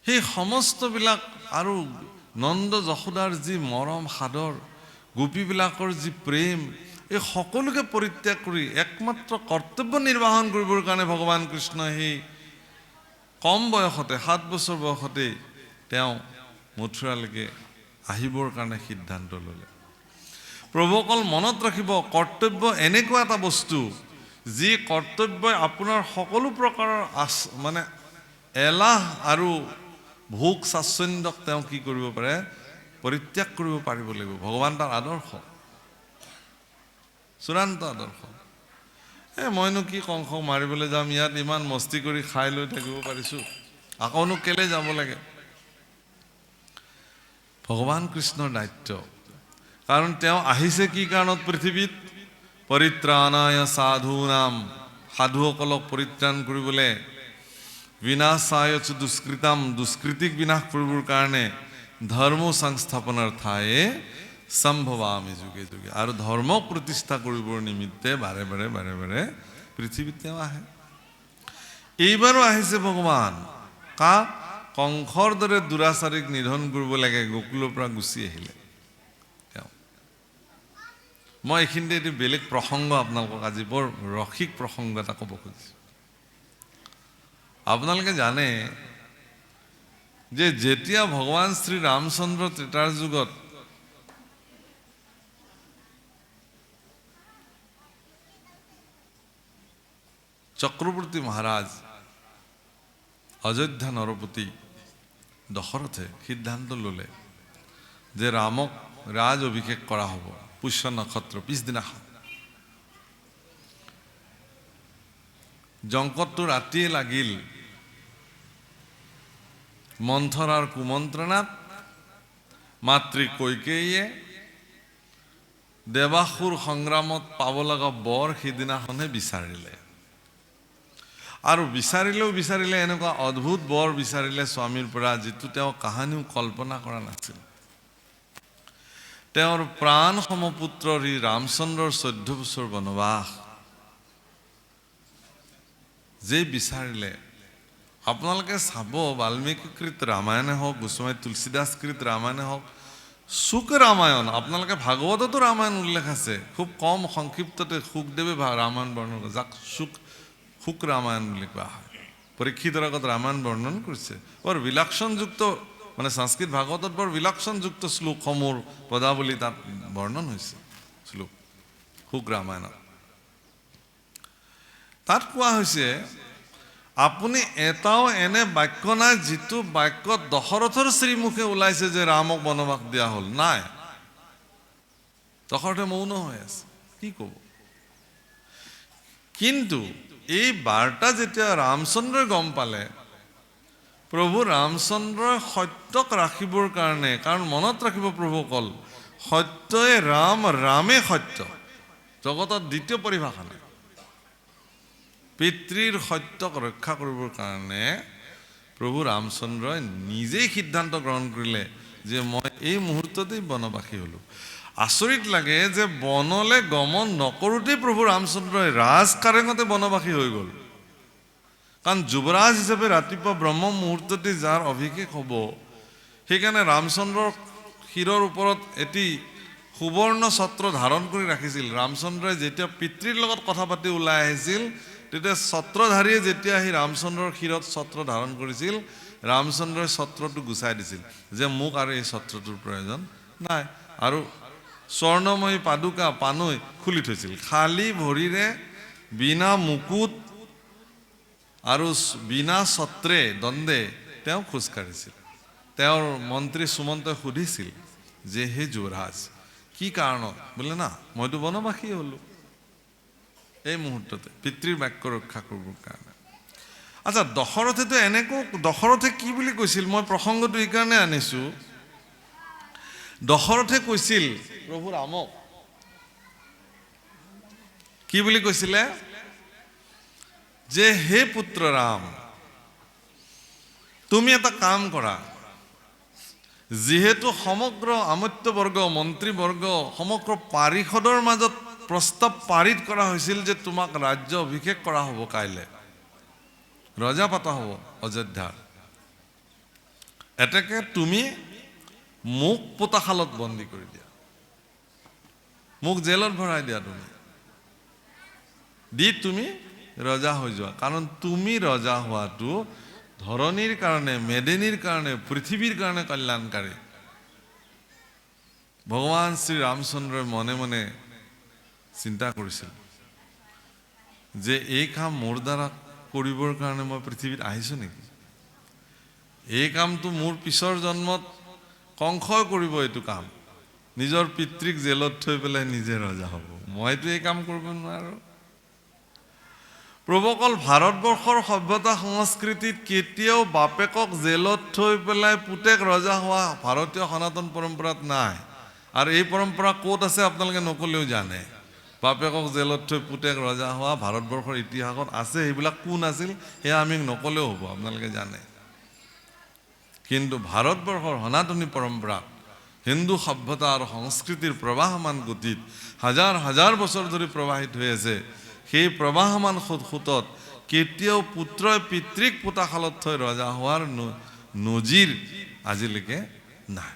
সেই সমস্তবিলাক আৰু নন্দ যশোদাৰ যি মৰম সাদৰ, গোপীবিলাকৰ যি প্ৰেম, এই সকলোকে পৰিত্যাগ কৰি একমাত্ৰ কৰ্তব্য নিৰ্বাহন কৰিবৰ কাৰণে ভগৱান কৃষ্ণ সেই কম বয়সতে 7 বছৰ বয়সতে তেওঁ মথুৰালৈকে আহিবৰ কাৰণে সিদ্ধান্ত ল'লে। প্ৰভুসকল মনত ৰাখিব, কৰ্তব্য এনেকুৱা এটা বস্তু যি কৰ্তব্যই আপোনাৰ সকলো প্ৰকাৰৰ মানে এলাহ আৰু ভোগ স্বাচ্ছন্দ্যক তেওঁ কি কৰিব পাৰে? পৰিত্যাগ কৰিব পাৰিব লাগিব। ভগৱান তাৰ আদৰ্শ, চূড়ান্ত আদৰ্শ। মইনো কি কংসক মাৰিবলৈ যাম, ইয়াত ইমান মস্তি কৰি খাই লৈ থাকিব পাৰিছোঁ, আকৌনো কেলে যাব লাগে। ভগৱান কৃষ্ণৰ দায়িত্ব, কাৰণ তেওঁ আহিছে কি কাৰণত পৃথিৱীত, পৰিত্ৰাণায় সাধূনাম, সাধুসকলক পৰিত্ৰাণ কৰিবলৈ, বিনাশায় চ দুষ্কৃতাম, দুষ্কৃতিক বিনাশ কৰিবৰ কাৰণে, ধৰ্ম সংস্থাপনৰ ঠায়ে সম্ভৱামি যুগে যুগে, আৰু ধৰ্ম প্ৰতিষ্ঠা কৰিবৰ নিমিত্তে বাৰে বাৰে পৃথিৱীত তেওঁ আহে। এইবাৰো আহিছে ভগৱান কাক, কংসৰ দৰে দুৰাচাৰীক নিধন কৰিব লাগে, গোকুলৰ পৰা গুচি আহিলে তেওঁ। মই এইখিনিতে এটি বেলেগ প্ৰসংগ আপোনালোকক আজি বৰ ৰসিক প্ৰসংগ এটা ক'ব খুজিছোঁ। আপোনালোকে জানে যে যেতিয়া ভগৱান শ্ৰী ৰামচন্দ্ৰ ত্ৰেতাৰ যুগত চক্ৰৱৰ্তী মহাৰাজ অযোধ্যা নৰপতি দশৰথে সিদ্ধান্ত ল'লে যে ৰামক ৰাজ অভিষেক কৰা হ'ব পুষ্য নক্ষত্ৰ পিছদিনাখন। জংকটটো ৰাতিয়ে লাগিল মন্থৰাৰ কুমন্ত্ৰণাত। মাতৃ কৈকেয়ীয়ে দেৱাসুৰ সংগ্ৰামত পাব লগা বৰ সিদিনাখনে বিচাৰিলে, আৰু বিচাৰিলে এনেকুৱা অদ্ভুত বৰ বিচাৰিলে স্বামীৰ পৰা, যিটো তেওঁ কাহানিও কল্পনা কৰা নাছিল। তেওঁৰ প্ৰাণ সমপুত্ৰ শ্ৰী ৰামচন্দ্ৰৰ 14 বছৰ বনবাস যে বিচাৰিলে, আপোনালোকে চাব বাল্মীকিকৃত ৰামায়ণে হওক, গোস্বামী তুলসীদাসকৃত ৰামায়ণে হওক, শুক ৰামায়ণ, আপোনালোকে ভাগৱততো ৰামায়ণ উল্লেখ আছে, খুব কম সংক্ষিপ্ততে শুকদেৱে ৰামায়ণ বৰ্ণন কৰে, যাক শুক ৰামায়ণ বুলি কোৱা হয়। পৰীক্ষিতৰ আগত ৰামায়ণ বৰ্ণন কৰিছে, বৰ বিলক্ষণযুক্ত, মানে সংস্কৃত ভাগৱতত বৰ বিলক্ষণযুক্ত শ্লোকসমূহ পদাৱলী তাত বৰ্ণন হৈছে। শ্লোক শুক ৰামায়ণত তাত কোৱা হৈছে, আপুনি এটাও এনে বাক্য নাই যিটো বাক্য দশৰথৰ শ্ৰীমুখে ওলাইছে যে ৰামক বনবাস দিয়া হ'ল, নাই। দশৰথে মৌন হৈ আছে, কি ক'ব। কিন্তু এই বাৰ্তা যেতিয়া ৰামচন্দ্ৰই গম পালে, প্ৰভু ৰামচন্দ্ৰই সত্যক ৰাখিবৰ কাৰণে, কাৰণ মনত ৰাখিব প্ৰভুসকল, সত্যই ৰাম, ৰামে সত্য, জগতত দ্বিতীয় পৰিভাষা নাই। পিতৃৰ সত্যক ৰক্ষা কৰিবৰ কাৰণে প্ৰভু ৰামচন্দ্ৰই নিজেই সিদ্ধান্ত গ্ৰহণ কৰিলে যে মই এই মুহূৰ্ততেই বনবাসী হ'লোঁ। আচৰিত লাগে যে বনলে গমন নকৰোঁতেই প্ৰভু ৰামচন্দ্ৰই ৰাজকাৰেঙতে বনবাসী হৈ গ'ল। কাৰণ যুৱৰাজ হিচাপে ৰাতিপুৱা ব্ৰহ্ম মুহূৰ্ততে যাৰ অভিষেক হ'ব, সেইকাৰণে ৰামচন্দ্ৰৰ শিৰৰ ওপৰত এটি সুবৰ্ণ ছত্ৰ ধাৰণ কৰি ৰাখিছিল। ৰামচন্দ্ৰই যেতিয়া পিতৃৰ লগত কথা পাতি ওলাই আহিছিল, তেতিয়া ছত্ৰধাৰীয়ে যেতিয়া আহি ৰামচন্দ্ৰৰ শিৰত ছত্ৰ ধাৰণ কৰিছিল, ৰামচন্দ্ৰই ছত্ৰটো গুচাই দিছিল যে মোক আৰু এই ছত্ৰটোৰ প্ৰয়োজন নাই, আৰু স্বৰ্ণময়ী পাদুকা পানৈ খুলি থৈছিল। খালী ভৰিৰে বিনা মুকুট আৰু বিনা ছত্ৰে দণ্ডে তেওঁ খোজকাঢ়িছিল। তেওঁৰ মন্ত্ৰী সুমন্তই সুধিছিল যে হে যুৱৰাজ, কি কাৰণত? বোলে না, মইতো বনবাসী হ'লোঁ এই মুহূৰ্ততে পিতৃৰ বাক্য ৰক্ষা কৰিবৰ কাৰণে। আচ্ছা, দশৰথেতো এনেকৈ, দশৰথে কি বুলি কৈছিল, মই প্ৰসংগটো এইকাৰণে আনিছোঁ। দশৰথে কৈছিল প্ৰভু ৰামক, কি বুলি কৈছিলে, যে হে পুত্ৰ ৰাম, তুমি এটা কাম কৰা, যিহেতু সমগ্ৰ আমত্যবৰ্গ, মন্ত্ৰীবৰ্গ, সমগ্ৰ পাৰিষদৰ মাজত প্ৰস্তাৱ পাৰিত কৰা হৈছিল যে তোমাক ৰাজ্য অভিষেক কৰা হ'ব, কাইলৈ ৰজা পাতা হ'ব অযোধ্যাৰ, এতেকে তুমি মোক পোতাশালত বন্দী কৰি দিয়া, মোক জেলত ভৰাই দিয়া, তুমি ৰজা হৈ যোৱা। কাৰণ তুমি ৰজা হোৱাটো ধৰণীৰ কাৰণে, মেদিনীৰ কাৰণে, পৃথিৱীৰ কাৰণে কল্যাণকাৰী। ভগৱান শ্ৰী ৰামচন্দ্ৰই মনে মনে চিন্তা কৰিছিল যে এই কাম মোৰ দ্বাৰা কৰিবৰ কাৰণে মই পৃথিৱীত আহিছোঁ নেকি? এই কামটো মোৰ পিছৰ জন্মত কংসই কৰিব এইটো কাম, নিজৰ পিতৃক জেলত থৈ পেলাই নিজে ৰজা হ'ব, মইতো এই কাম কৰিব নোৱাৰোঁ। প্ৰভুসকল, ভাৰতবৰ্ষৰ সভ্যতা সংস্কৃতিত কেতিয়াও বাপেকক জেলত থৈ পেলাই পুতেক ৰজা হোৱা ভাৰতীয় সনাতন পৰম্পৰাত নাই। আৰু এই পৰম্পৰা ক'ত আছে আপোনালোকে নকলেও জানে। বাপেকক জেলত থৈ পুতেক ৰজা হোৱা ভাৰতবৰ্ষৰ ইতিহাসত আছে। সেইবিলাক কোন আছিল সেয়া আমি নকলেও হ'ব, আপোনালোকে জানে। কিন্তু ভাৰতবৰ্ষৰ সনাতনী পৰম্পৰা, হিন্দু সভ্যতা আৰু সংস্কৃতিৰ প্ৰবাহমান গতিত হাজাৰ হাজাৰ বছৰ ধৰি প্ৰবাহিত হৈ আছে। সেই প্ৰবাহমান সোঁতত কেতিয়াও পুত্ৰই পিতৃক পোতাশালত থৈ ৰজা হোৱাৰ নজিৰ আজিলৈকে নাই।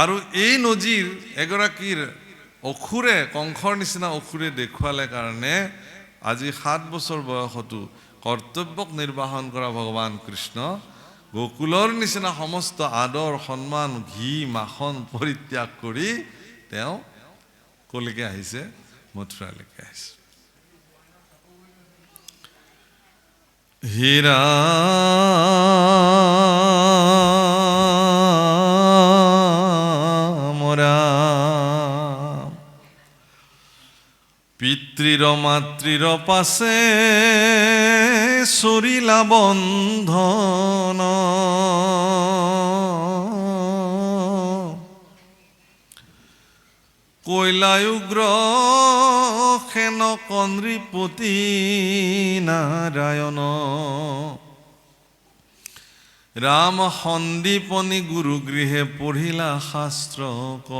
আৰু এই নজিৰ এগৰাকীৰ অসুৰে, কংসৰ নিচিনা অসুৰে দেখুৱালে কাৰণে আজি 7 বছৰ বয়সতো কৰ্তব্যক নিৰ্বাহন কৰা ভগৱান কৃষ্ণ গোকুলৰ নিচিনা সমস্ত আদৰ সন্মান ঘি মাখন পৰিত্যাগ কৰি তেওঁ কলৈকে আহিছে? মথুৰালৈকে আহিছে। হীৰা পিতৃৰ মাতৃৰ পাছে চৰিলা বন্ধন, কৈলায়ুগ্ৰ সেন কন্দ্ৰীপতি নাৰায়ণ, ৰাম সন্দীপনি গুৰুগৃহে পঢ়িলা শাস্ত্ৰ ক,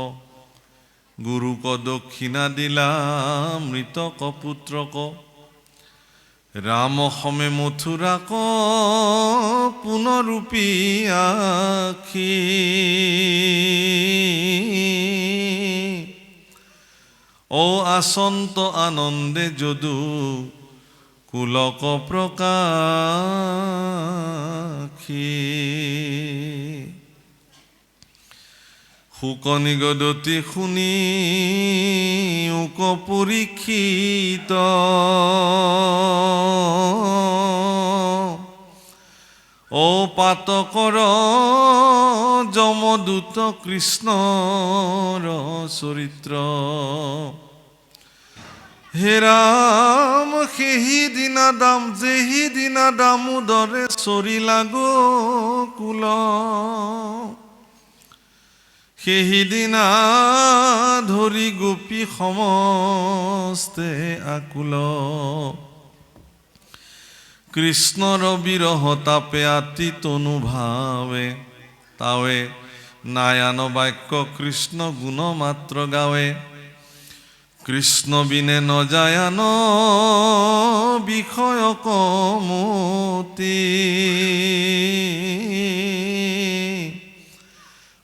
গুৰুক দক্ষিণা দিলা মৃতক পুত্ৰক, ৰাম সমে মথুৰাক পুনৰূপী আখি, ও আচন্ত আনন্দে যদু কুলক প্ৰকাশী, শুকনিগদতি শুনি উক পৰীক্ষিত, ও পাতকৰ যমদূত কৃষ্ণৰ চৰিত্ৰ, হে ৰাম সেহি দিনা যেহি দিনা দামোদৰে চৰিলা গোকুল, সেইদিনা ধৰি গোপী সমস্তে আকুল, কৃষ্ণৰ বিৰহ তাপে আতি তনু ভাৱে, তাৱে নায়ান বাক্য কৃষ্ণ গুণ মাত্ৰ গাৱে, কৃষ্ণ বিনে নজায়ান বিষয় কমতি,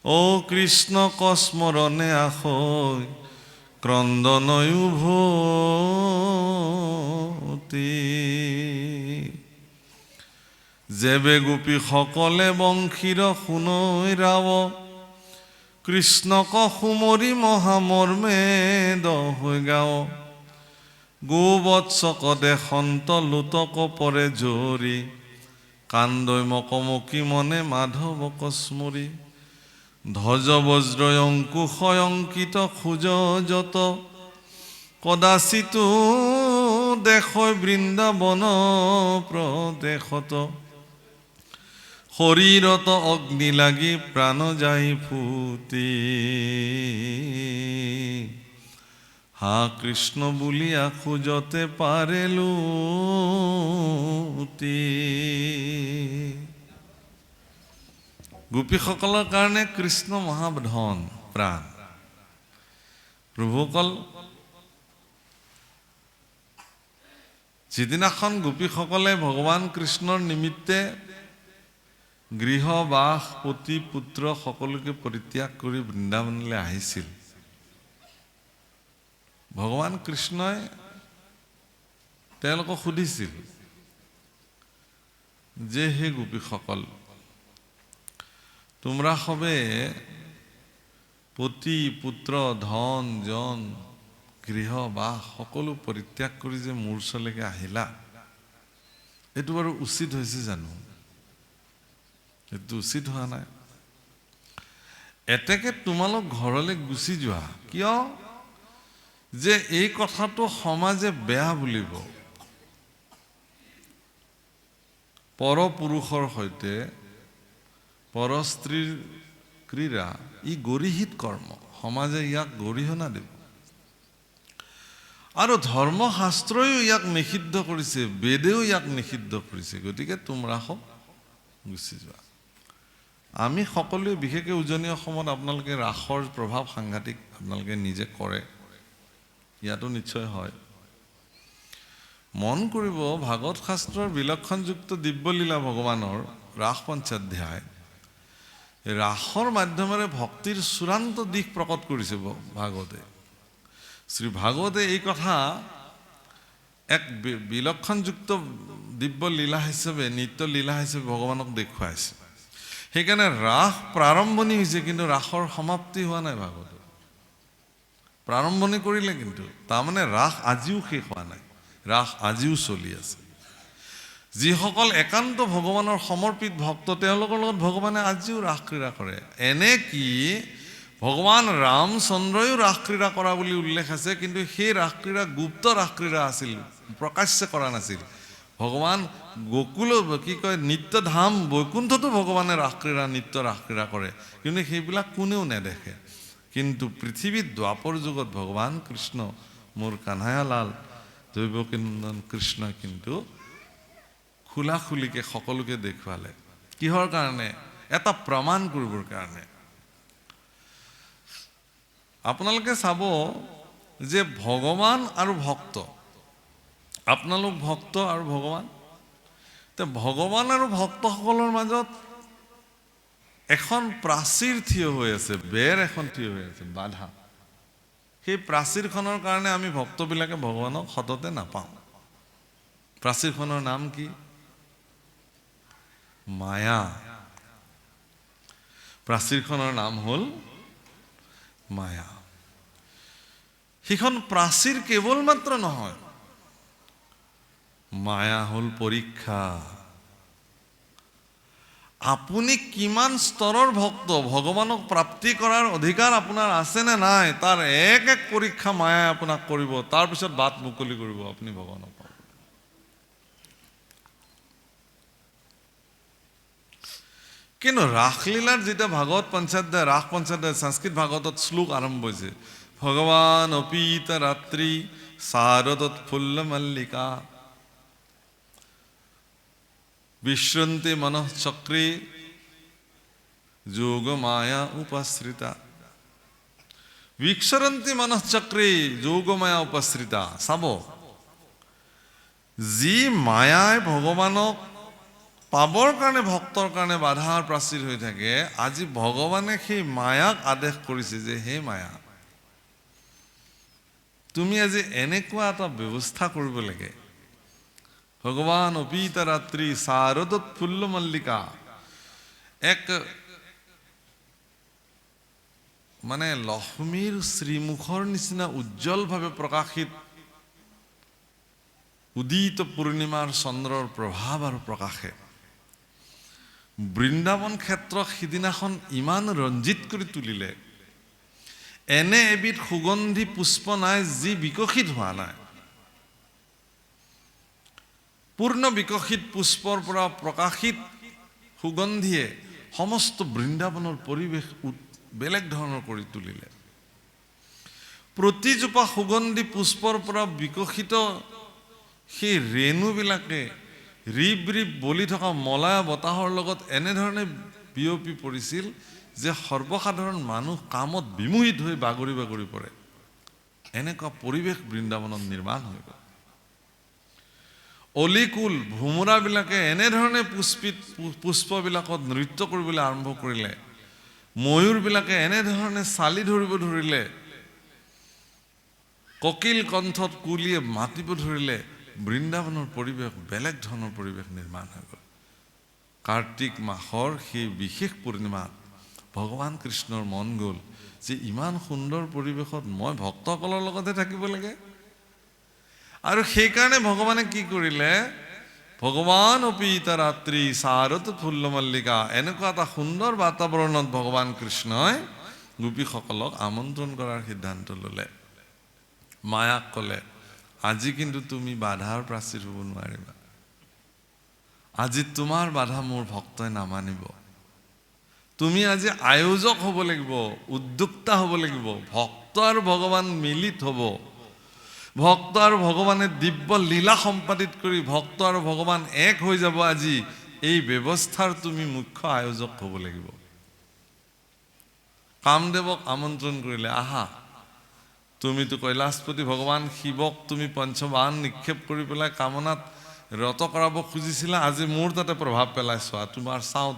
ও কৃষ্ণ কস্মৰণে আশয় ক্ৰন্দনয়ু ভতি, যেবে গোপী সকলে বংশীৰ শুনৈ ৰাৱ, কৃষ্ণক সুমৰি মহামৰ্মে দহৈ গাঁও, গোবৎসক দেশন্ত লোতক পৰে জৰি, কান্দৈ মকমকী মনে মাধৱক স্মৰি, ধ্বজ বজ্ৰ অংকুশ অংকিত খোজ যত, কদাচিতো দেশৈ বৃন্দাবন প্ৰদেশত, শৰীৰত অগ্নি লাগি প্ৰাণ যাই ফুটি, হা কৃষ্ণ বুলিয়া খোজতে পাৰে লুটি। গোপীসকলৰ কাৰণে কৃষ্ণ মহাধন প্ৰাণ। প্ৰভুসকল, যিদিনাখন গোপীসকলে ভগৱান কৃষ্ণৰ নিমিত্তে গৃহ বাস পতি পুত্ৰ সকলোকে পৰিত্যাগ কৰি বৃন্দাবনলৈ আহিছিল, ভগৱান কৃষ্ণই তেওঁলোকক সুধিছিল যে হে গোপীসকল, তোমৰা সবে পতি পুত্ৰ ধন জন গৃহ বাস সকলো পৰিত্যাগ কৰি যে মোৰ ওচৰলৈকে আহিলা, এইটো বাৰু উচিত হৈছে জানো? এইটো উচিত হোৱা নাই। এতেকে তোমালোক ঘৰলৈ গুচি যোৱা। কিয়? যে এই কথাটো সমাজে বেয়া বুলিব, পৰপুৰুষৰ সৈতে পৰস্ত্ৰীৰ ক্ৰীড়া ই গৰিহিত কৰ্ম, সমাজে ইয়াক গৰিহণা দিব। আৰু ধৰ্মশাস্ত্ৰইও ইয়াক নিষিদ্ধ কৰিছে, বেদেও ইয়াক নিষিদ্ধ কৰিছে। গতিকে তুম ৰাসক গুচি যোৱা। আমি সকলোৱে বিশেষকৈ উজনি অসমত আপোনালোকে ৰাসৰ প্ৰভাৱ সাংঘাতিক, আপোনালোকে নিজে কৰে, ইয়াতো নিশ্চয় হয়। মন কৰিব, ভাগৱত শাস্ত্ৰৰ বিলক্ষণযুক্ত দিব্যলীলা ভগৱানৰ ৰাস পঞ্চাধ্যায় ৰাসৰ মাধ্যমেৰে ভক্তিৰ চূড়ান্ত দিশ প্ৰকট কৰিছে ভাগৱতে। শ্ৰী ভাগৱতে এই কথা এক বিলক্ষণযুক্ত দিব্য লীলা হিচাপে, নিত্য লীলা হিচাপে ভগৱানক দেখুৱাইছে। সেইকাৰণে ৰাস প্ৰাৰম্ভণি হৈছে, কিন্তু ৰাসৰ সমাপ্তি হোৱা নাই। ভাগৱত প্ৰাৰম্ভণি কৰিলে, কিন্তু তাৰমানে ৰাস আজিও শেষ হোৱা নাই, ৰাস আজিও চলি আছে। যিসকল একান্ত ভগৱানৰ সমৰ্পিত ভক্ত, তেওঁলোকৰ লগত ভগৱানে আজিও ৰাস ক্ৰীড়া কৰে। এনে কি ভগৱান ৰামচন্দ্ৰইও ৰাস ক্ৰীড়া কৰা বুলি উল্লেখ আছে, কিন্তু সেই ৰাস ক্ৰীড়া গুপ্ত ৰাস ক্ৰীড়া আছিল, প্ৰকাশ্য কৰা নাছিল। ভগৱান গোকুল কি কয় নিত্য ধাম বৈকুণ্ঠতো ভগৱানে ৰাস ক্ৰীড়া, নিত্য ৰাস ক্ৰীড়া কৰে, কিন্তু সেইবিলাক কোনেও নেদেখে। কিন্তু পৃথিৱীত দ্বাপৰ যুগত ভগৱান কৃষ্ণ, মোৰ কানহায়ালাল দৈৱকীনন্দন কৃষ্ণ কিন্তু খোলাখুলিকে সকলোকে দেখুৱালে। কিহৰ কাৰণে? এটা প্ৰমাণ কৰিবৰ কাৰণে। আপোনালোকে চাব যে ভগৱান আৰু ভক্ত, আপোনালোক ভক্ত আৰু ভগৱান, ভগৱান আৰু ভক্তসকলৰ মাজত এখন প্ৰাচীৰ থিয় হৈ আছে, বেৰ এখন থিয় হৈ আছে, বাধা। সেই প্ৰাচীৰখনৰ কাৰণে আমি ভক্তবিলাকে ভগৱানক সততে নাপাওঁ। প্ৰাচীৰখনৰ নাম কি? মায়া। প্ৰাচীৰখনৰ নাম হ'ল মায়া। সেইখন প্ৰাচীৰ কেৱল মাত্ৰ নহয়, মায়া হ'ল পৰীক্ষা। আপুনি কিমান স্তৰৰ ভক্ত, ভগৱানক প্ৰাপ্তি কৰাৰ অধিকাৰ আপোনাৰ আছে নে নাই, তাৰ এক এক পৰীক্ষা মায়াই আপোনাক কৰিব। তাৰপিছত বাট মুকলি কৰিব আপুনি ভগৱানক পাব। কিন্তু ৰাসলীলাৰ যেতিয়া ভাগৱত পঞ্চাধ্যায়, ৰাস পঞ্চাধ্যায় সংস্কৃত ভাগৱতত শ্লোক আৰম্ভ হৈছে, ভগৱান অপীত ৰাত্ৰি শাৰদোৎফুল্ল মল্লিকা বিশ্ৰন্তি মনঃচক্ৰে যোগ মায়া উপাশ্ৰিতা। বিশ্বৰন্তি মনঃচক্ৰে যোগ মায়া উপাশ্ৰিতা। চাব, যি মায়াই ভগৱানক পাবৰ কাৰণে ভক্তৰ কাৰণে বাধাৰ প্ৰাচীৰ হৈ থাকে, আজি ভগৱানে সেই মায়াক আদেশ কৰিছে যে হে মায়া, তুমি আজি এনেকুৱা এটা ব্যৱস্থা কৰিব লাগে। ভগৱান অপীত ৰাত্ৰি শাৰদোৎফুল্ল মল্লিকা, এক মানে লক্ষ্মীৰ শ্ৰীমুখৰ নিচিনা উজ্জ্বলভাৱে প্ৰকাশিত উদিত পূৰ্ণিমাৰ চন্দ্ৰৰ প্ৰভাৱ আৰু প্ৰকাশে বৃন্দাবন ক্ষেত্ৰক সিদিনাখন ইমান ৰঞ্জিত কৰি তুলিলে। এনে এবিধ সুগন্ধি পুষ্প নাই যি বিকশিত হোৱা নাই। পূৰ্ণ বিকশিত পুষ্পৰ পৰা প্ৰকাশিত সুগন্ধিয়ে সমস্ত বৃন্দাবনৰ পৰিৱেশ বেলেগ ধৰণৰ কৰি তুলিলে। প্ৰতিজোপা সুগন্ধি পুষ্পৰ পৰা বিকশিত সেই ৰেণুবিলাকে ৰিব ৰিব বলি থকা মলয়া বতাহৰ লগত এনেধৰণে বিয়পি পৰিছিল যে সৰ্বসাধাৰণ মানুহ কামত বিমোহিত হৈ বাগৰি বাগৰি পৰে। এনেকুৱা পৰিৱেশ বৃন্দাবনত নিৰ্মাণ হৈ গ'ল। অলিকুল ভোমোৰাবিলাকে এনেধৰণে পুষ্পবিলাকত নৃত্য কৰিবলৈ আৰম্ভ কৰিলে। ময়ূৰবিলাকে এনেধৰণে চালি ধৰিব ধৰিলে। ককিল কণ্ঠত কুলিয়ে মাতিব ধৰিলে। বৃন্দাবনৰ পৰিৱেশ বেলেগ ধৰণৰ পৰিৱেশ নিৰ্মাণ হৈ গ'ল। কাৰ্তিক মাহৰ সেই বিশেষ পূৰ্ণিমাত ভগৱান কৃষ্ণৰ মন গ'ল যে ইমান সুন্দৰ পৰিৱেশত মই ভক্তসকলৰ লগতে থাকিব লাগে। আৰু সেইকাৰণে ভগৱানে কি কৰিলে, ভগৱান অপীত ৰাত্ৰি শাৰদোৎফুল্ল মল্লিকা, এনেকুৱা এটা সুন্দৰ বাতাবৰণত ভগৱান কৃষ্ণই গোপীসকলক আমন্ত্ৰণ কৰাৰ সিদ্ধান্ত ল'লে। মায়াক ক'লে, আজি কিন্তু তুমি বাধাৰ প্ৰাচীৰ হ'ব নোৱাৰিবা। আজি তোমাৰ বাধা মোৰ ভক্তই নামানিব। তুমি আজি আয়োজক হ'ব লাগিব, উদ্যোক্তা হ'ব লাগিব। ভক্ত আৰু ভগৱান মিলিত হ'ব। ভক্ত আৰু ভগৱানে দিব্য লীলা সম্পাদিত কৰি ভক্ত আৰু ভগৱান এক হৈ যাব। আজি এই ব্যৱস্থাৰ তুমি মুখ্য আয়োজক হ'ব লাগিব। কামদেৱক আমন্ত্ৰণ কৰিলে, আহা। তুমিতো কৈলাশপতি ভগৱান শিৱক তুমি পঞ্চবান নিক্ষেপ কৰি পেলাই কামনাত ৰত কৰাব খুজিছিলা। আজি মোৰ তাতে প্ৰভাৱ পেলাই চোৱা,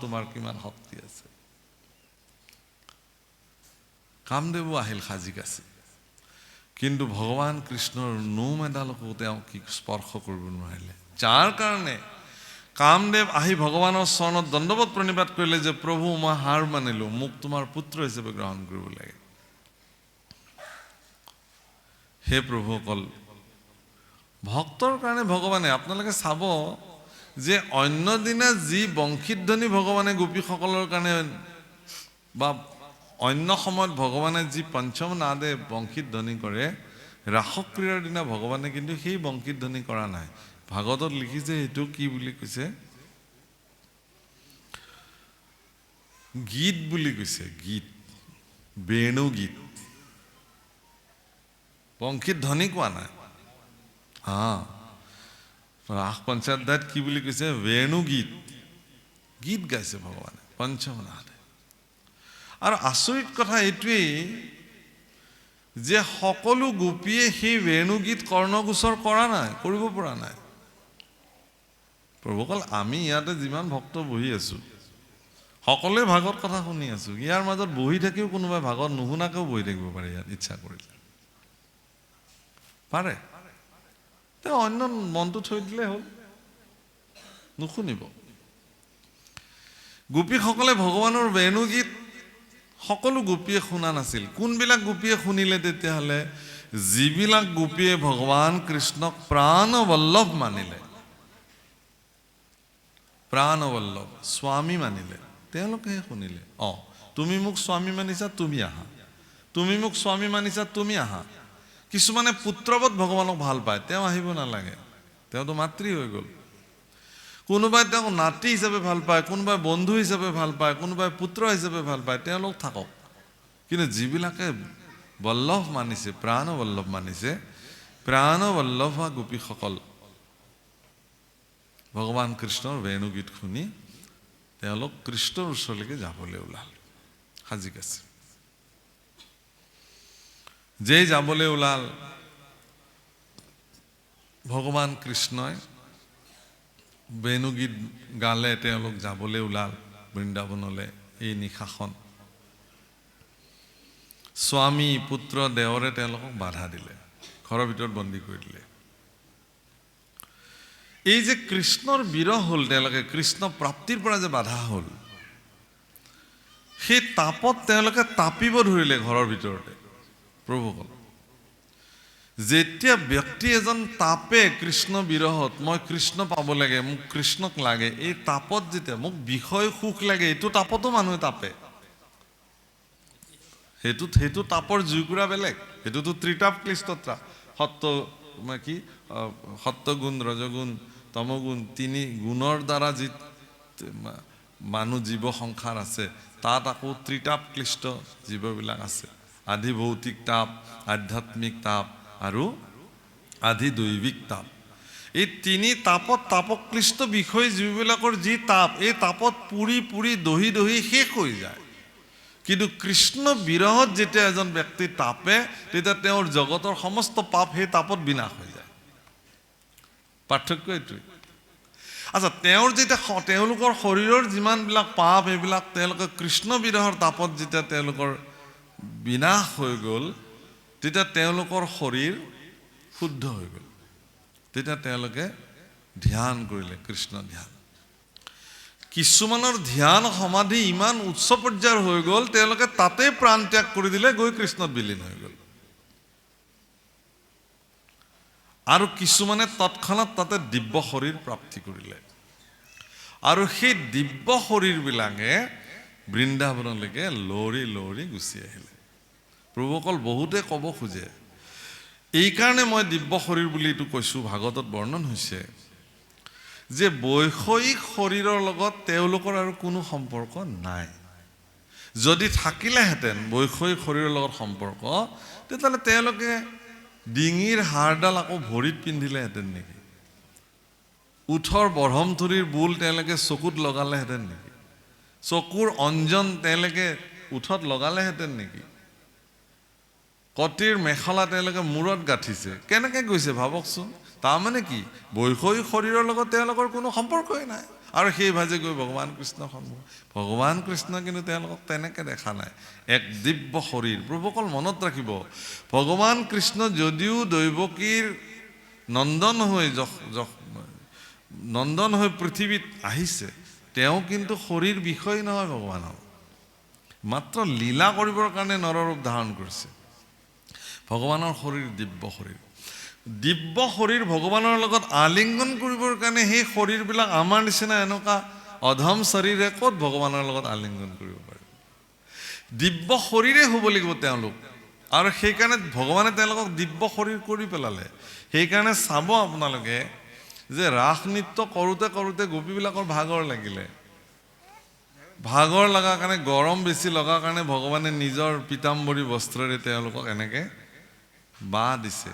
তোমাৰ কিমান শক্তি আছে। কামদেৱো আহিল সাজি কাচি, কিন্তু ভগৱান কৃষ্ণৰ নোম এডালকো তেওঁ কি স্পৰ্শ কৰিব নোৱাৰিলে। যাৰ কাৰণে কামদেৱ আহি ভগৱানৰ চৰণত দণ্ডৱত প্ৰণিপাত কৰিলে যে প্ৰভু মই হাৰ মানিলো, মোক তোমাৰ পুত্ৰ হিচাপে গ্ৰহণ কৰিব লাগে। হে প্ৰভুসকল, ভক্তৰ কাৰণে ভগৱানে, আপোনালোকে চাব যে অন্য দিনা যি বংশীধ্বনি ভগৱানে গোপীসকলৰ কাৰণে বা অন্য সময়ত ভগৱানে যি পঞ্চম নাদে বংশীধ্বনি কৰে, ৰাসক্ৰিয়াৰ দিনা ভগৱানে কিন্তু সেই বংশীধ্বনি কৰা নাই। ভাগৱতত লিখিছে সেইটো কি বুলি কৈছে, গীত বুলি কৈছে। গীত, বেণু গীত, বংশীধ্বনি কোৱা নাই। ৰাস পঞ্চাধ্যায়ত কি বুলি কৈছে, বেণু গীত, গীত গাইছে ভগৱানে পঞ্চম নাদে। আৰু আচৰিত কথা এইটোৱেই যে সকলো গোপীয়ে সেই বেণুগীত কৰ্ণগোচৰ কৰা নাই, কৰিব পৰা নাই। প্ৰভুসকল, আমি ইয়াতে যিমান ভক্ত বহি আছো, সকলোৱে ভাগৱত কথা শুনি আছো। ইয়াৰ মাজত বহি থাকিও কোনোবাই ভাগৱত নুশুনাকেও বহি থাকিব পাৰে ইয়াত, ইচ্ছা কৰিলে পাৰে। তেওঁ অন্য মনটো থৈ দিলে হ'ল, নুশুনিব। গোপীসকলে ভগৱানৰ বেণুগীত সকলো গোপীয়ে শুনা নাছিল। কোনবিলাক গোপীয়ে শুনিলে তেতিয়াহ'লে? যিবিলাক গোপীয়ে ভগৱান কৃষ্ণক প্ৰাণবল্লভ মানিলে, প্ৰাণবল্লভ স্বামী মানিলে, তেওঁলোকেহে শুনিলে। তুমি মোক স্বামী মানিছা, তুমি আহা। তুমি মোক স্বামী মানিছা, তুমি আহা। কিছুমানে পুত্ৰবৎ ভগৱানক ভাল পায়, তেওঁ আহিব নালাগে, তেওঁতো মাতৃ হৈ গ'ল। কোনোবাই তেওঁক নাতি হিচাপে ভাল পায়, কোনোবাই বন্ধু হিচাপে ভাল পায়, কোনোবাই পুত্ৰ হিচাপে ভাল পায়, তেওঁলোক থাকক। কিন্তু যিবিলাকে বল্লভ মানিছে, প্ৰাণবল্লভ মানিছে, প্ৰাণবল্লভ গোপীসকল ভগৱান কৃষ্ণৰ বেণুগীত শুনি তেওঁলোক কৃষ্ণৰ ওচৰলৈকে যাবলৈ ওলাল, সাজি কাচি। যেই যাবলৈ ওলাল, ভগৱান কৃষ্ণই বেণুগীত গালে, তেওঁলোক যাবলৈ ওলাল বৃন্দাবনলৈ। এই নিশাখন স্বামী পুত্ৰ দেৱৰে তেওঁলোকক বাধা দিলে, ঘৰৰ ভিতৰত বন্দী কৰি দিলে। এই যে কৃষ্ণৰ বিৰহ হ'ল, তেওঁলোকে কৃষ্ণ প্ৰাপ্তিৰ পৰা যে বাধা হ'ল, সেই তাপত তেওঁলোকে তাপিব ধৰিলে ঘৰৰ ভিতৰতে। প্ৰভুসকল, যেতিয়া ব্যক্তি এজন তাপে কৃষ্ণ বিৰহত, মই কৃষ্ণ পাব লাগে, মোক কৃষ্ণক লাগে, এই তাপত যেতিয়া মোক বিষয় সুখ লাগে, এইটো তাপতো মানুহে তাপে। সেইটো তাপৰ জুইকুৰা বেলেগ, সেইটোতো ত্ৰিতাপ ক্লিষ্ট তাপ। সত্যগুণ, ৰজগুণ, তমগুণ, তিনি গুণৰ দ্বাৰা যি মানুহ জীৱ সংসাৰ আছে, তাত আকৌ ত্ৰিতাপ ক্লিষ্ট জীৱবিলাক আছে। আধি ভৌতিক তাপ, আধ্যাত্মিক তাপ আৰু আধি দৈবিক তাপ। এই তিনি তাপত তাপক্লিষ্ট বিষয় যিবিলাকৰ যি তাপ, এই তাপত পুৰি পুৰি দহি দহি শেষ হৈ যায়। কিন্তু কৃষ্ণ বিৰহত যেতিয়া এজন ব্যক্তি তাপে, তেতিয়া তেওঁৰ জগতৰ সমস্ত পাপ সেই তাপত বিনাশ হৈ যায়। পাৰ্থক্য এইটোৱে। আচ্ছা, তেওঁলোকৰ শৰীৰৰ যিমানবিলাক পাপ, এইবিলাক তেওঁলোকে কৃষ্ণ বিৰহৰ তাপত যেতিয়া তেওঁলোকৰ বিনাশ হৈ গ'ল, তেতিয়া তেওঁলোকৰ শৰীৰ শুদ্ধ হৈ গ'ল। তেতিয়া তেওঁলোকে ধ্যান কৰিলে, কৃষ্ণ ধ্যান। কিছুমানৰ ধ্যান সমাধি ইমান উচ্চ পৰ্যায়ৰ হৈ গ'ল, তেওঁলোকে তাতে প্ৰাণ ত্যাগ কৰি দিলে, গৈ কৃষ্ণত বিলীন হৈ গ'ল। আৰু কিছুমানে তৎক্ষণাত তাতে দিব্য শৰীৰ প্ৰাপ্তি কৰিলে। আৰু সেই দিব্য শৰীৰবিলাকে বৃন্দাবনলৈকে লৰি লৰি গুচি আহিলে। প্ৰভুসকল, বহুতে ক'ব খোজে, এইকাৰণে মই দিব্য শৰীৰ বুলি এইটো কৈছোঁ, ভাগৱতত বৰ্ণন হৈছে যে বৈষয়িক শৰীৰৰ লগত তেওঁলোকৰ আৰু কোনো সম্পৰ্ক নাই। যদি থাকিলেহেঁতেন বৈষয়িক শৰীৰৰ লগত সম্পৰ্ক, তেতিয়াহ'লে তেওঁলোকে ডিঙিৰ হাড়ডাল আকৌ ভৰিত পিন্ধিলেহেঁতেন নেকি? উঠৰ বৰহমথুৰিৰ বোল তেওঁলোকে চকুত লগালেহেঁতেন নেকি? চকুৰ অঞ্জন তেওঁলোকে উঠত লগালেহেঁতেন নেকি? কটিৰ মেখেলা তেওঁলোকে মূৰত গাঁঠিছে, কেনেকৈ গৈছে ভাবকচোন। তাৰমানে কি? বৈষয়িক শৰীৰৰ লগত তেওঁলোকৰ কোনো সম্পৰ্কই নাই, আৰু সেই ভাজে গৈ ভগৱান কৃষ্ণৰ সন্মুখ। ভগৱান কৃষ্ণ কিন্তু তেওঁলোকক তেনেকৈ দেখা নাই। এক দিব্য শৰীৰ। প্ৰভুসকল মনত ৰাখিব, ভগৱান কৃষ্ণ যদিও দৈৱকীৰ নন্দন হৈ পৃথিৱীত আহিছে, তেওঁ কিন্তু শৰীৰ বিষয় নহয় ভগৱানৰ, মাত্ৰ লীলা কৰিবৰ কাৰণে নৰৰূপ ধাৰণ কৰিছে। ভগৱানৰ শৰীৰ দিব্য শৰীৰ। দিব্য শৰীৰ ভগৱানৰ লগত আলিংগন কৰিবৰ কাৰণে সেই শৰীৰবিলাক আমাৰ নিচিনা এনেকুৱা অধম শৰীৰে ক'ত ভগৱানৰ লগত আলিংগন কৰিব পাৰে? দিব্য শৰীৰে হ'ব লাগিব তেওঁলোক, আৰু সেইকাৰণে ভগৱানে তেওঁলোকক দিব্য শৰীৰ কৰি পেলালে। সেইকাৰণে চাব আপোনালোকে যে ৰাস নৃত্য কৰোঁতে কৰোঁতে গোপীবিলাকৰ ভাগৰ লাগিলে। ভাগৰ লগাৰ কাৰণে, গৰম বেছি লগাৰ কাৰণে ভগৱানে নিজৰ পীতাম্বৰী বস্ত্ৰৰে তেওঁলোকক এনেকৈ বাঁহ দিছে।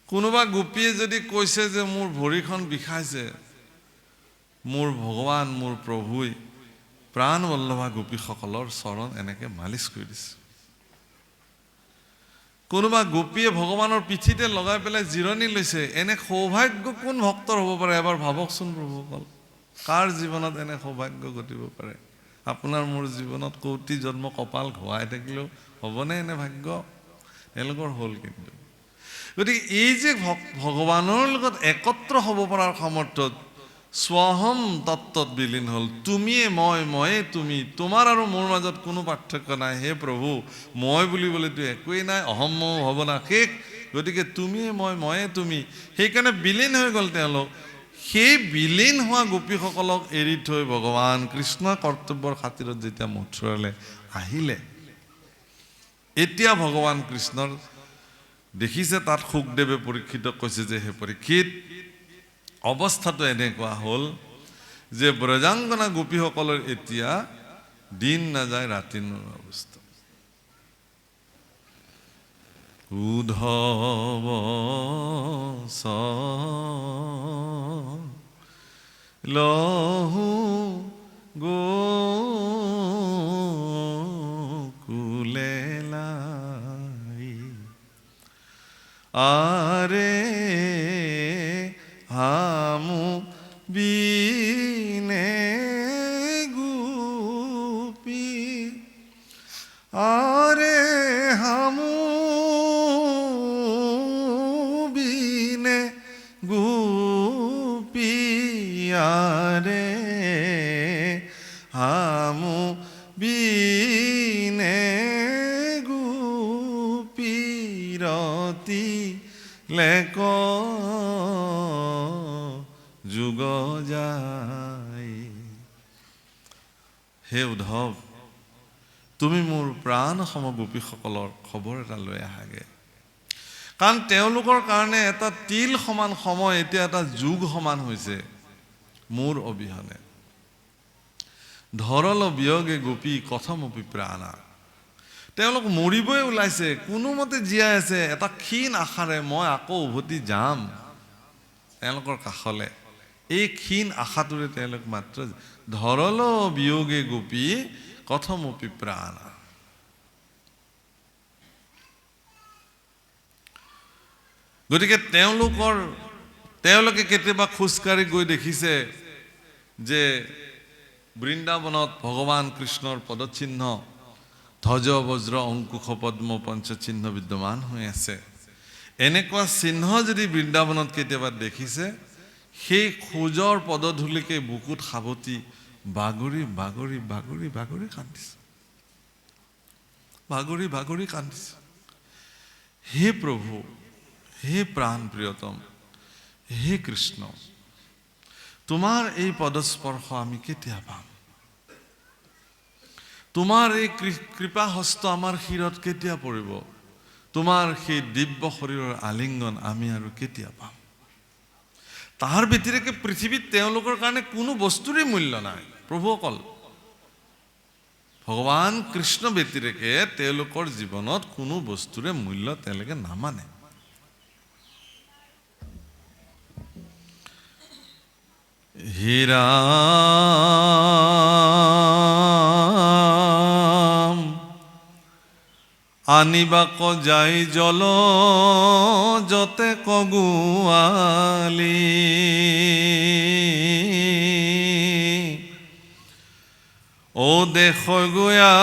কোনোবা গোপীয়ে যদি কৈছে যে মোৰ ভৰিখন বিষাইছে, মোৰ ভগৱান মোৰ প্ৰভুই প্ৰাণবল্লভা গোপীসকলৰ চৰণ এনেকৈ মালিচ কৰি দিছে। কোনোবা গোপীয়ে ভগৱানৰ পিঠিতে লগাই পেলাই জিৰণি লৈছে। এনে সৌভাগ্য কোন ভক্তৰ হ'ব পাৰে? এবাৰ ভাবকচোন প্ৰভুসকল, কাৰ জীৱনত এনে সৌভাগ্য ঘটিব পাৰে? আপোনাৰ মোৰ জীৱনত কোটি জন্ম কপাল ঘূৰাই থাকিলেও হ'বনে এনে ভাগ্য? এওঁলোকৰ হ'ল। কিন্তু গতিকে এই যে ভগৱানৰ লগত একত্ৰ হ'ব পৰাৰ সামৰ্থ্যত স্বহম তত্ত্বত বিলীন হ'ল। তুমিয়ে মই, ময়ে তুমি, তোমাৰ আৰু মোৰ মাজত কোনো পাৰ্থক্য নাই। হে প্ৰভু, মই বুলিবলৈতো একোৱেই নাই, অহম ময়ো হ'ব না শেষ। গতিকে তুমিয়ে মই, ময়ে তুমি, সেইকাৰণে বিলীন হৈ গ'ল তেওঁলোক। সেই বিলীন হোৱা গোপীসকলক এৰি থৈ ভগৱান কৃষ্ণ কৰ্তব্যৰ খাতিৰত যেতিয়া মথুৰালৈ আহিলে, এতিয়া ভগৱান কৃষ্ণৰ দেখিছে, তাত শুকদেৱে পৰীক্ষিতক কৈছে যে হে পৰীক্ষিত, অৱস্থাটো এনেকুৱা হ'ল যে ব্ৰজাংগনা গোপীসকলৰ এতিয়া দিন নাযায় ৰাতি নোৰোৱা অৱস্থা। উদ্ধৱ লহু গোকুলে লাই, আৰে হামু বিনে গোপী, আৰে হামু বিনে গোপী, আৰে হামু বিনে গোপী, ৰতি লেক যুগ যায়। হে উদ্ধৱ, তুমি মোৰ প্ৰাণ সম গোপীসকলৰ খবৰ এটা লৈ আহাগে। কাৰণ তেওঁলোকৰ কাৰণে এটা তিল সমান সময় এতিয়া এটা যুগ সমান হৈছে মোৰ অবিহনে। ধৰল বিয়োগে গোপী কথমপি প্ৰাণা, তেওঁলোক মৰিবই ওলাইছে, কোনোমতে জীয়াই আছে এটা ক্ষীণ আশাৰে, মই আকৌ উভতি যাম তেওঁলোকৰ কাষলৈ। এই ক্ষীণ আশাটোৰে তেওঁলোক মাত্ৰ ধৰল বিয়োগে গোপী কথমপি প্ৰাণা। গতিকে তেওঁলোকে কেতিয়াবা খোজকাঢ়ি গৈ দেখিছে যে বৃন্দাবনত ভগৱান কৃষ্ণৰ পদচিহ্ন ধ্বজ বজ্ৰ অংকুশ পদ্ম পঞ্চচিহ্ন বিদ্যমান হৈ আছে। এনেকুৱা চিহ্ন যদি বৃন্দাবনত কেতিয়াবা দেখিছে, সেই খোজৰ পদধূলিকে বুকুত সাৱটি বাগৰি বাগৰি বাগৰি বাগৰি কান্দিছে, বাগৰি বাগৰি কান্দিছে। হে প্ৰভু, হে প্ৰাণ প্ৰিয়তম, হে কৃষ্ণ, তোমাৰ এই পদস্পৰ্শ আমি কেতিয়া পাম? তোমাৰ এই কৃপা হস্ত আমাৰ শিৰত কেতিয়া পৰিব? তোমাৰ সেই দিব্য শৰীৰৰ আলিংগন আমি আৰু কেতিয়া পাম? তাৰ ব্যতিৰেকে পৃথিৱীত তেওঁলোকৰ কাৰণে কোনো বস্তুৰে মূল্য নাই প্ৰভুসকল ভগৱান কৃষ্ণ ব্যতিৰেকে তেওঁলোকৰ জীৱনত কোনো বস্তুৰে মূল্য তেওঁলোকে নামানে হীৰা আনিবাক যাই জল যতে কগুৱালি ও দেশ গয়া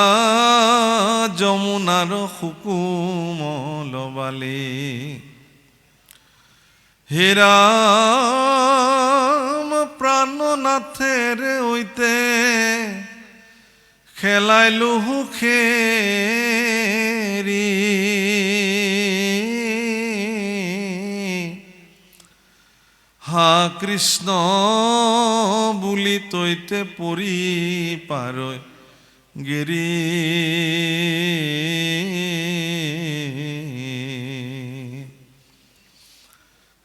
যমুনাৰ সুকুমল বালি হীৰাম প্ৰাণনাথেৰে ঐতে খেলাইলো সুখেৰি হা কৃষ্ণ বুলি তৈতে পৰি পাৰৈ গেৰি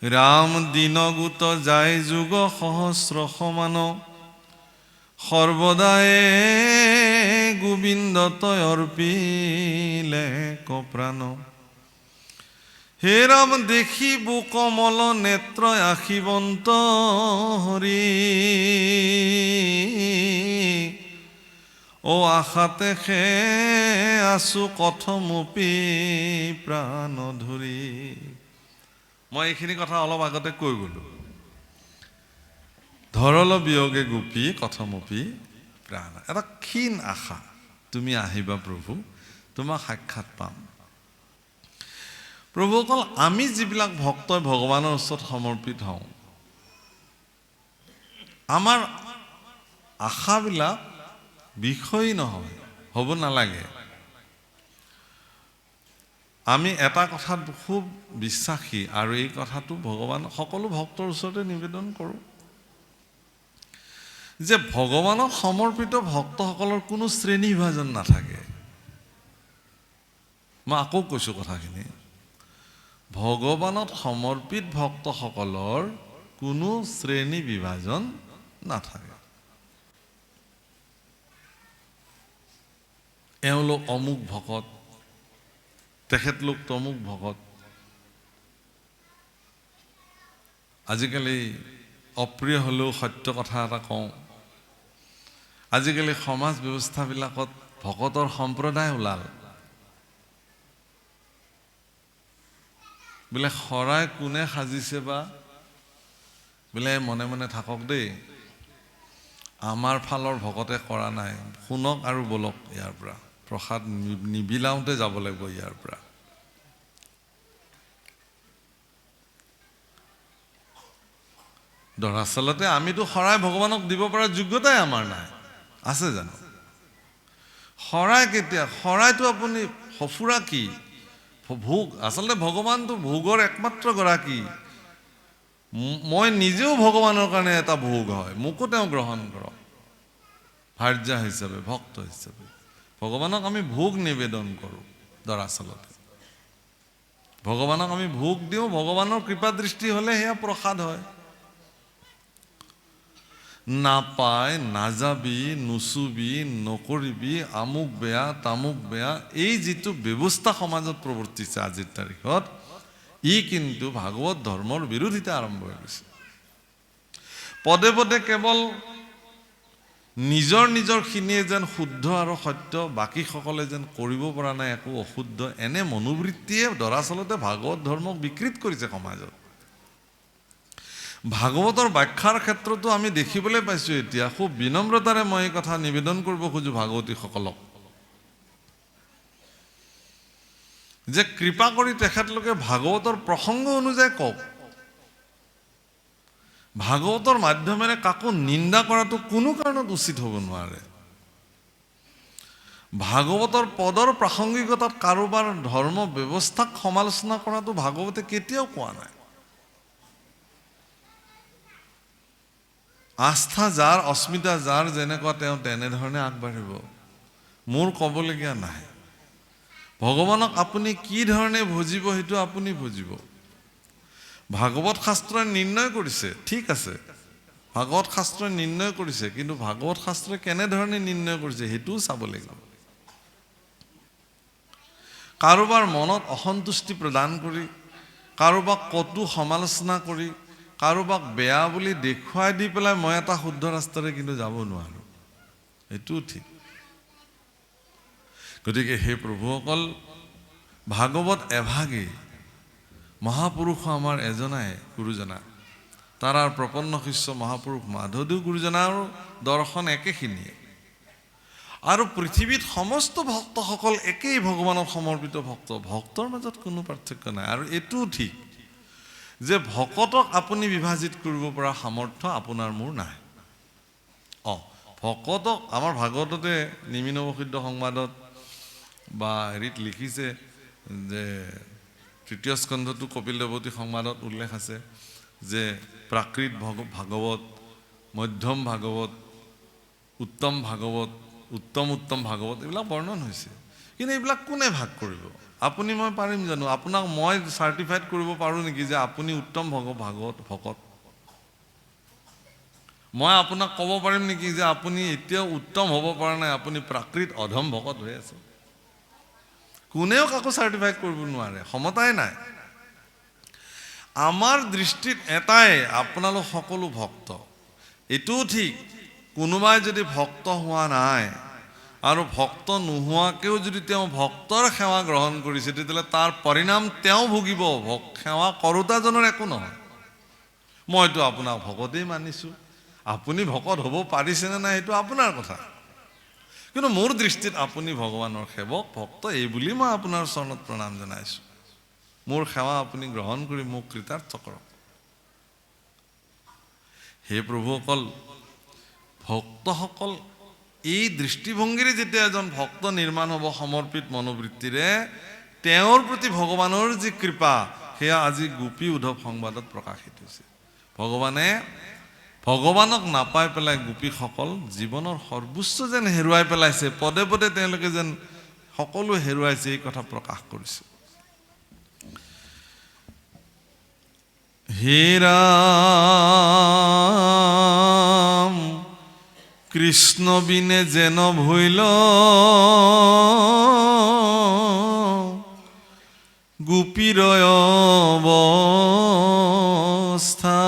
ৰাম দিনগুত যায় যুগ সহস্ৰ সমান সৰ্বদায়ে গোবিন্দ তই অৰ্পিলে কপ্ৰাণ হে ৰাম দেখিব কমল নেত্ৰ আশীবন্ত হৰি ও আশাতে খে আছো কথমপি প্ৰাণ ধৰি মই এইখিনি কথা অলপ আগতে কৈ গলো ধৰল বিয়োগে গোপী কথমপি প্ৰাণ এটা ক্ষীণ আশা তুমি আহিবা প্ৰভু তোমাক সাক্ষাৎ পাম প্ৰভুসকল আমি যিবিলাক ভক্তই ভগৱানৰ ওচৰত সমৰ্পিত হওঁ আমাৰ আশাবিলাক বিষয় নহয় হ'ব নালাগে আমি এটা কথাত খুব বিশ্বাসী আৰু এই কথাটো ভগৱান সকলো ভক্তৰ ওচৰতে নিবেদন কৰোঁ যে ভগৱানক সমৰ্পিত ভক্তসকলৰ কোনো শ্ৰেণী বিভাজন নাথাকে মই আকৌ কৈছোঁ কথাখিনি ভগৱানত সমৰ্পিত ভক্তসকলৰ কোনো শ্ৰেণী বিভাজন নাথাকে এওঁলোক অমুক ভকত তেখেতলোক তমুক ভকত আজিকালি অপ্ৰিয় হ'লেও সত্য কথা এটা কওঁ আজিকালি সমাজ ব্যৱস্থাবিলাকত ভকতৰ সম্প্ৰদায় ওলাল বোলে শৰাই কোনে সাজিছে বা বোলে মনে মনে থাকক দেই আমাৰ ফালৰ ভকতে কৰা নাই শুনক আৰু বলক ইয়াৰ পৰা প্ৰসাদ নিবিলাওঁতে যাব লাগিব ইয়াৰ পৰা দৰাচলতে আমিতো শৰাই ভগৱানক দিব পৰা যোগ্যতাই আমাৰ নাই আছে জানো শৰাই কেতিয়া শৰাইটো আপুনি সফুৰা কি ভোগ আচলতে ভগৱানটো ভোগৰ একমাত্ৰ গৰাকী মই নিজেও ভগৱানৰ কাৰণে এটা ভোগ হয় মোকো তেওঁ গ্ৰহণ কৰক ভাৰ্যা হিচাপে ভক্ত হিচাপে ভগৱানক আমি ভোগ নিবেদন কৰোঁ দৰাচলতে ভগৱানক আমি ভোগ দিওঁ ভগৱানৰ কৃপা দৃষ্টি হ'লে সেয়া প্ৰসাদ হয় নাপায় নাযাবি নুচুবি নকৰিবি আমুক বেয়া তামুক বেয়া এই যিটো ব্যৱস্থা সমাজত প্ৰৱৰ্তিছে আজিৰ তাৰিখত ই কিন্তু ভাগৱত ধৰ্মৰ বিৰোধিতা আৰম্ভ হৈ গৈছে পদে পদে কেৱল নিজৰ খিনিয়ে যেন শুদ্ধ আৰু সত্য বাকীসকলে যেন কৰিব পৰা নাই একো অশুদ্ধ এনে মনোবৃত্তিয়ে দৰাচলতে ভাগৱত ধৰ্মক বিকৃত কৰিছে সমাজত ভাগৱতৰ ব্যাখ্যাৰ ক্ষেত্ৰতো আমি দেখিবলৈ পাইছোঁ এতিয়া খুব বিনম্ৰতাৰে মই এই কথা নিবেদন কৰিব খোজো ভাগৱতীসকলক যে কৃপা কৰি তেখেতলোকে ভাগৱতৰ প্ৰসংগ অনুযায়ী কওক ভাগৱতৰ মাধ্যমেৰে কাকো নিন্দা কৰাটো কোনো কাৰণত উচিত হ'ব নোৱাৰে ভাগৱতৰ পদৰ প্ৰাসংগিকতাত কাৰোবাৰ ধৰ্ম ব্যৱস্থাক সমালোচনা কৰাটো ভাগৱতে কেতিয়াও কোৱা নাই আস্থা যাৰ অস্মিতা যাৰ যেনেকুৱা তেওঁ তেনেধৰণে আগবাঢ়িব মোৰ ক'বলগীয়া নাই ভগৱানক আপুনি কি ধৰণে ভজিব সেইটো আপুনি বুজিব ভাগৱত শাস্ত্ৰই নিৰ্ণয় কৰিছে, ঠিক আছে, ভাগৱত শাস্ত্ৰই নিৰ্ণয় কৰিছে, কিন্তু ভাগৱত শাস্ত্ৰই কেনেধৰণে নিৰ্ণয় কৰিছে সেইটোও চাব লাগিব। কাৰোবাৰ মনত অসন্তুষ্টি প্ৰদান কৰি, কাৰোবাক কটু সমালোচনা কৰি, কাৰোবাক বেয়া বুলি দেখুৱাই দি পেলাই মই এটা শুদ্ধ ৰাস্তাৰে কিন্তু যাব নোৱাৰোঁ, এইটোও ঠিক। গতিকে সেই প্ৰভুসকল, ভাগৱত এভাগেই, মহাপুৰুষ আমাৰ এজনাই গুৰুজনা, তাৰ প্ৰপন্ন শিষ্য মহাপুৰুষ মাধৱদেৱ গুৰুজনাৰ দৰ্শন একেখিনিয়ে। আৰু পৃথিৱীত সমস্ত ভক্তসকল একেই ভগৱানৰ সমৰ্পিত ভক্ত, ভক্তৰ মাজত কোনো পাৰ্থক্য নাই। আৰু এইটোও ঠিক যে ভকতক আপুনি বিভাজিত কৰিব পৰা সামৰ্থ্য আপোনাৰ মোৰ নাই। ভকতক আমাৰ ভাগৱততে নিমিনৱসিদ্ধ সংবাদত বা হেৰিত লিখিছে যে তৃতীয় স্কন্ধটো কপিল দেৱতী সংবাদত উল্লেখ আছে যে প্ৰাকৃত ভাগৱত, মধ্যম ভাগৱত, উত্তম ভাগৱত, উত্তম ভাগৱত, এইবিলাক বৰ্ণন হৈছে। কিন্তু এইবিলাক কোনে ভাগ কৰিব? আপুনি মই পাৰিম জানো? আপোনাক মই চাৰ্টিফাইড কৰিব পাৰোঁ নেকি যে আপুনি উত্তম ভাগৱত ভকত? মই আপোনাক ক'ব পাৰিম নেকি যে আপুনি এতিয়াও উত্তম হ'ব পৰা নাই, আপুনি প্ৰাকৃত অধম ভকত হৈ আছে? কোনেও কাকো চাৰ্টিফাইড কৰিব নোৱাৰে, ক্ষমতাই নাই। আমাৰ দৃষ্টিত এটাই, আপোনালোক সকলো ভক্ত। এইটোও ঠিক, কোনোবাই যদি ভক্ত হোৱা নাই আৰু ভক্ত নোহোৱাকেও যদি তেওঁ ভক্তৰ সেৱা গ্ৰহণ কৰিছে, তেতিয়াহ'লে তাৰ পৰিণাম তেওঁ ভুগিব, সেৱা কৰোতাজনৰ একো নহয়। মইতো আপোনাক ভকতেই মানিছোঁ, আপুনি ভকত হ'ব পাৰিছেনে নাই সেইটো আপোনাৰ কথা। কিন্তু মোৰ দৃষ্টিত আপুনি ভগৱানৰ সেৱক, ভক্ত, এই বুলি মই আপোনাৰ চৰণত প্ৰণাম জনাইছোঁ। মোৰ সেৱা আপুনি গ্ৰহণ কৰি মোক কৃতাৰ্থ কৰক। হে প্ৰভুসকল, ভক্তসকল এই দৃষ্টিভংগীৰে যেতিয়া এজন ভক্ত নিৰ্মাণ হ'ব সমৰ্পিত মনোবৃত্তিৰে, তেওঁৰ প্ৰতি ভগৱানৰ যি কৃপা, সেয়া আজি গোপী উদ্ধৱ সংবাদত প্ৰকাশিত হৈছে। ভগৱানক নাপাই পেলাই গোপীসকল জীৱনৰ সৰ্বোচ্চ যেন হেৰুৱাই পেলাইছে, পদে পদে তেওঁলোকে যেন সকলো হেৰুৱাইছে, এই কথা প্ৰকাশ কৰিছে। হে ৰাম কৃষ্ণ বিনে যেন ভৈল গোপীৰয় অৱস্থা,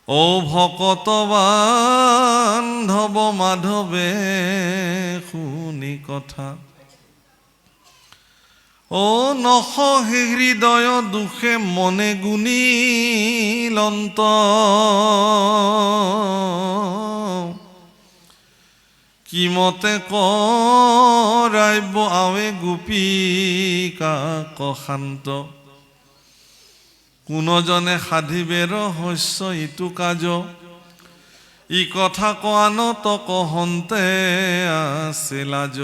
ও ভকত বান্ধৱ মাধৱে শুনি কথা, ও নসহে হৃদয় দুখে মনে গুণিলন্ত, কিমতে কৰাইব আৱে গোপীকাক শান্ত, কোনজনে সাধিবে ৰহস্য ইটো কাজ, ই কথা কোৱানত কহন্তে আছে লাজ,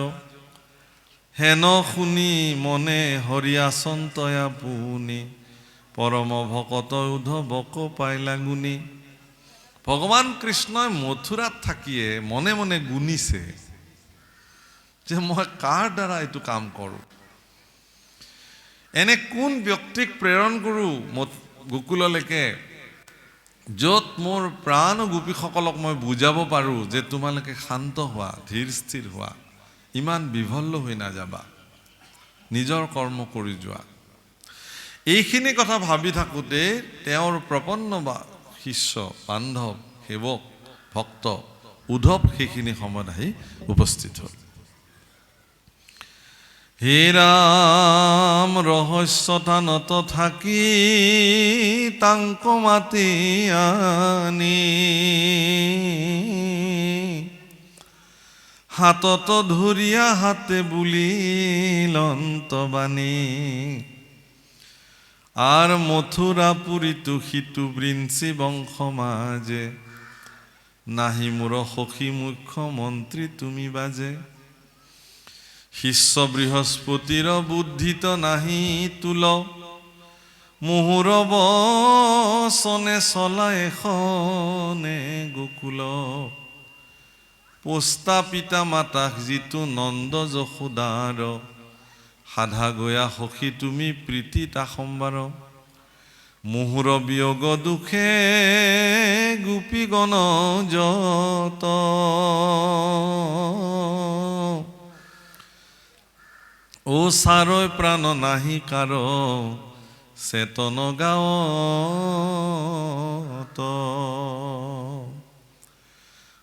হেন শুনি মনে হৰিয়াচন্তয়া পুনি, পৰম ভকত উদ্ধৱক পাইলা গুণী। ভগৱান কৃষ্ণই মথুৰাত থাকিয়ে মনে মনে গুণিছে যে মই কাৰ দ্বাৰা এইটো কাম কৰোঁ, এনে কোন ব্যক্তিক প্ৰেৰণ কৰোঁ গোকুললৈকে, য'ত মোৰ প্ৰাণ গোপীসকলক মই বুজাব পাৰোঁ যে তোমালোকে শান্ত হোৱা, ধীৰ স্থিৰ হোৱা, ইমান বিভল্ল হৈ নাযাবা, নিজৰ কৰ্ম কৰি যোৱা। এইখিনি কথা ভাবি থাকোঁতে তেওঁৰ প্ৰপন্ন শিষ্য, বান্ধৱ, সেৱক, ভক্ত উদ্ধৱ সেইখিনি সময়ত আহি উপস্থিত হ'ল। হে ৰাম ৰহস্য থানত থাকি তাংক মাতি আনি, হাতত ধৰিয়া হাতে বুলিলন্ত বাণী, আর মথুরাপুরী তুহিতু বৃঞ্চি বংশ মাঝে, নাহি মোর সখী মুখ্যমন্ত্রী তুমি বাজে, শিষ্য বৃহস্পতির বুদ্ধিত নাহি তুল, মুহুর বচনে চলা এখনে গোকুল, পোস্তা পিতা মাতাক যিটো নন্দ যশোদাৰ, সাধা গয়া সখী তুমি প্ৰীতি তা সম্বাৰ মুহুৰ বিয়োগ দুখে গোপীগণ যত ও সাৰৈ প্ৰাণ নাহি কাৰ চেতন গাঁৱত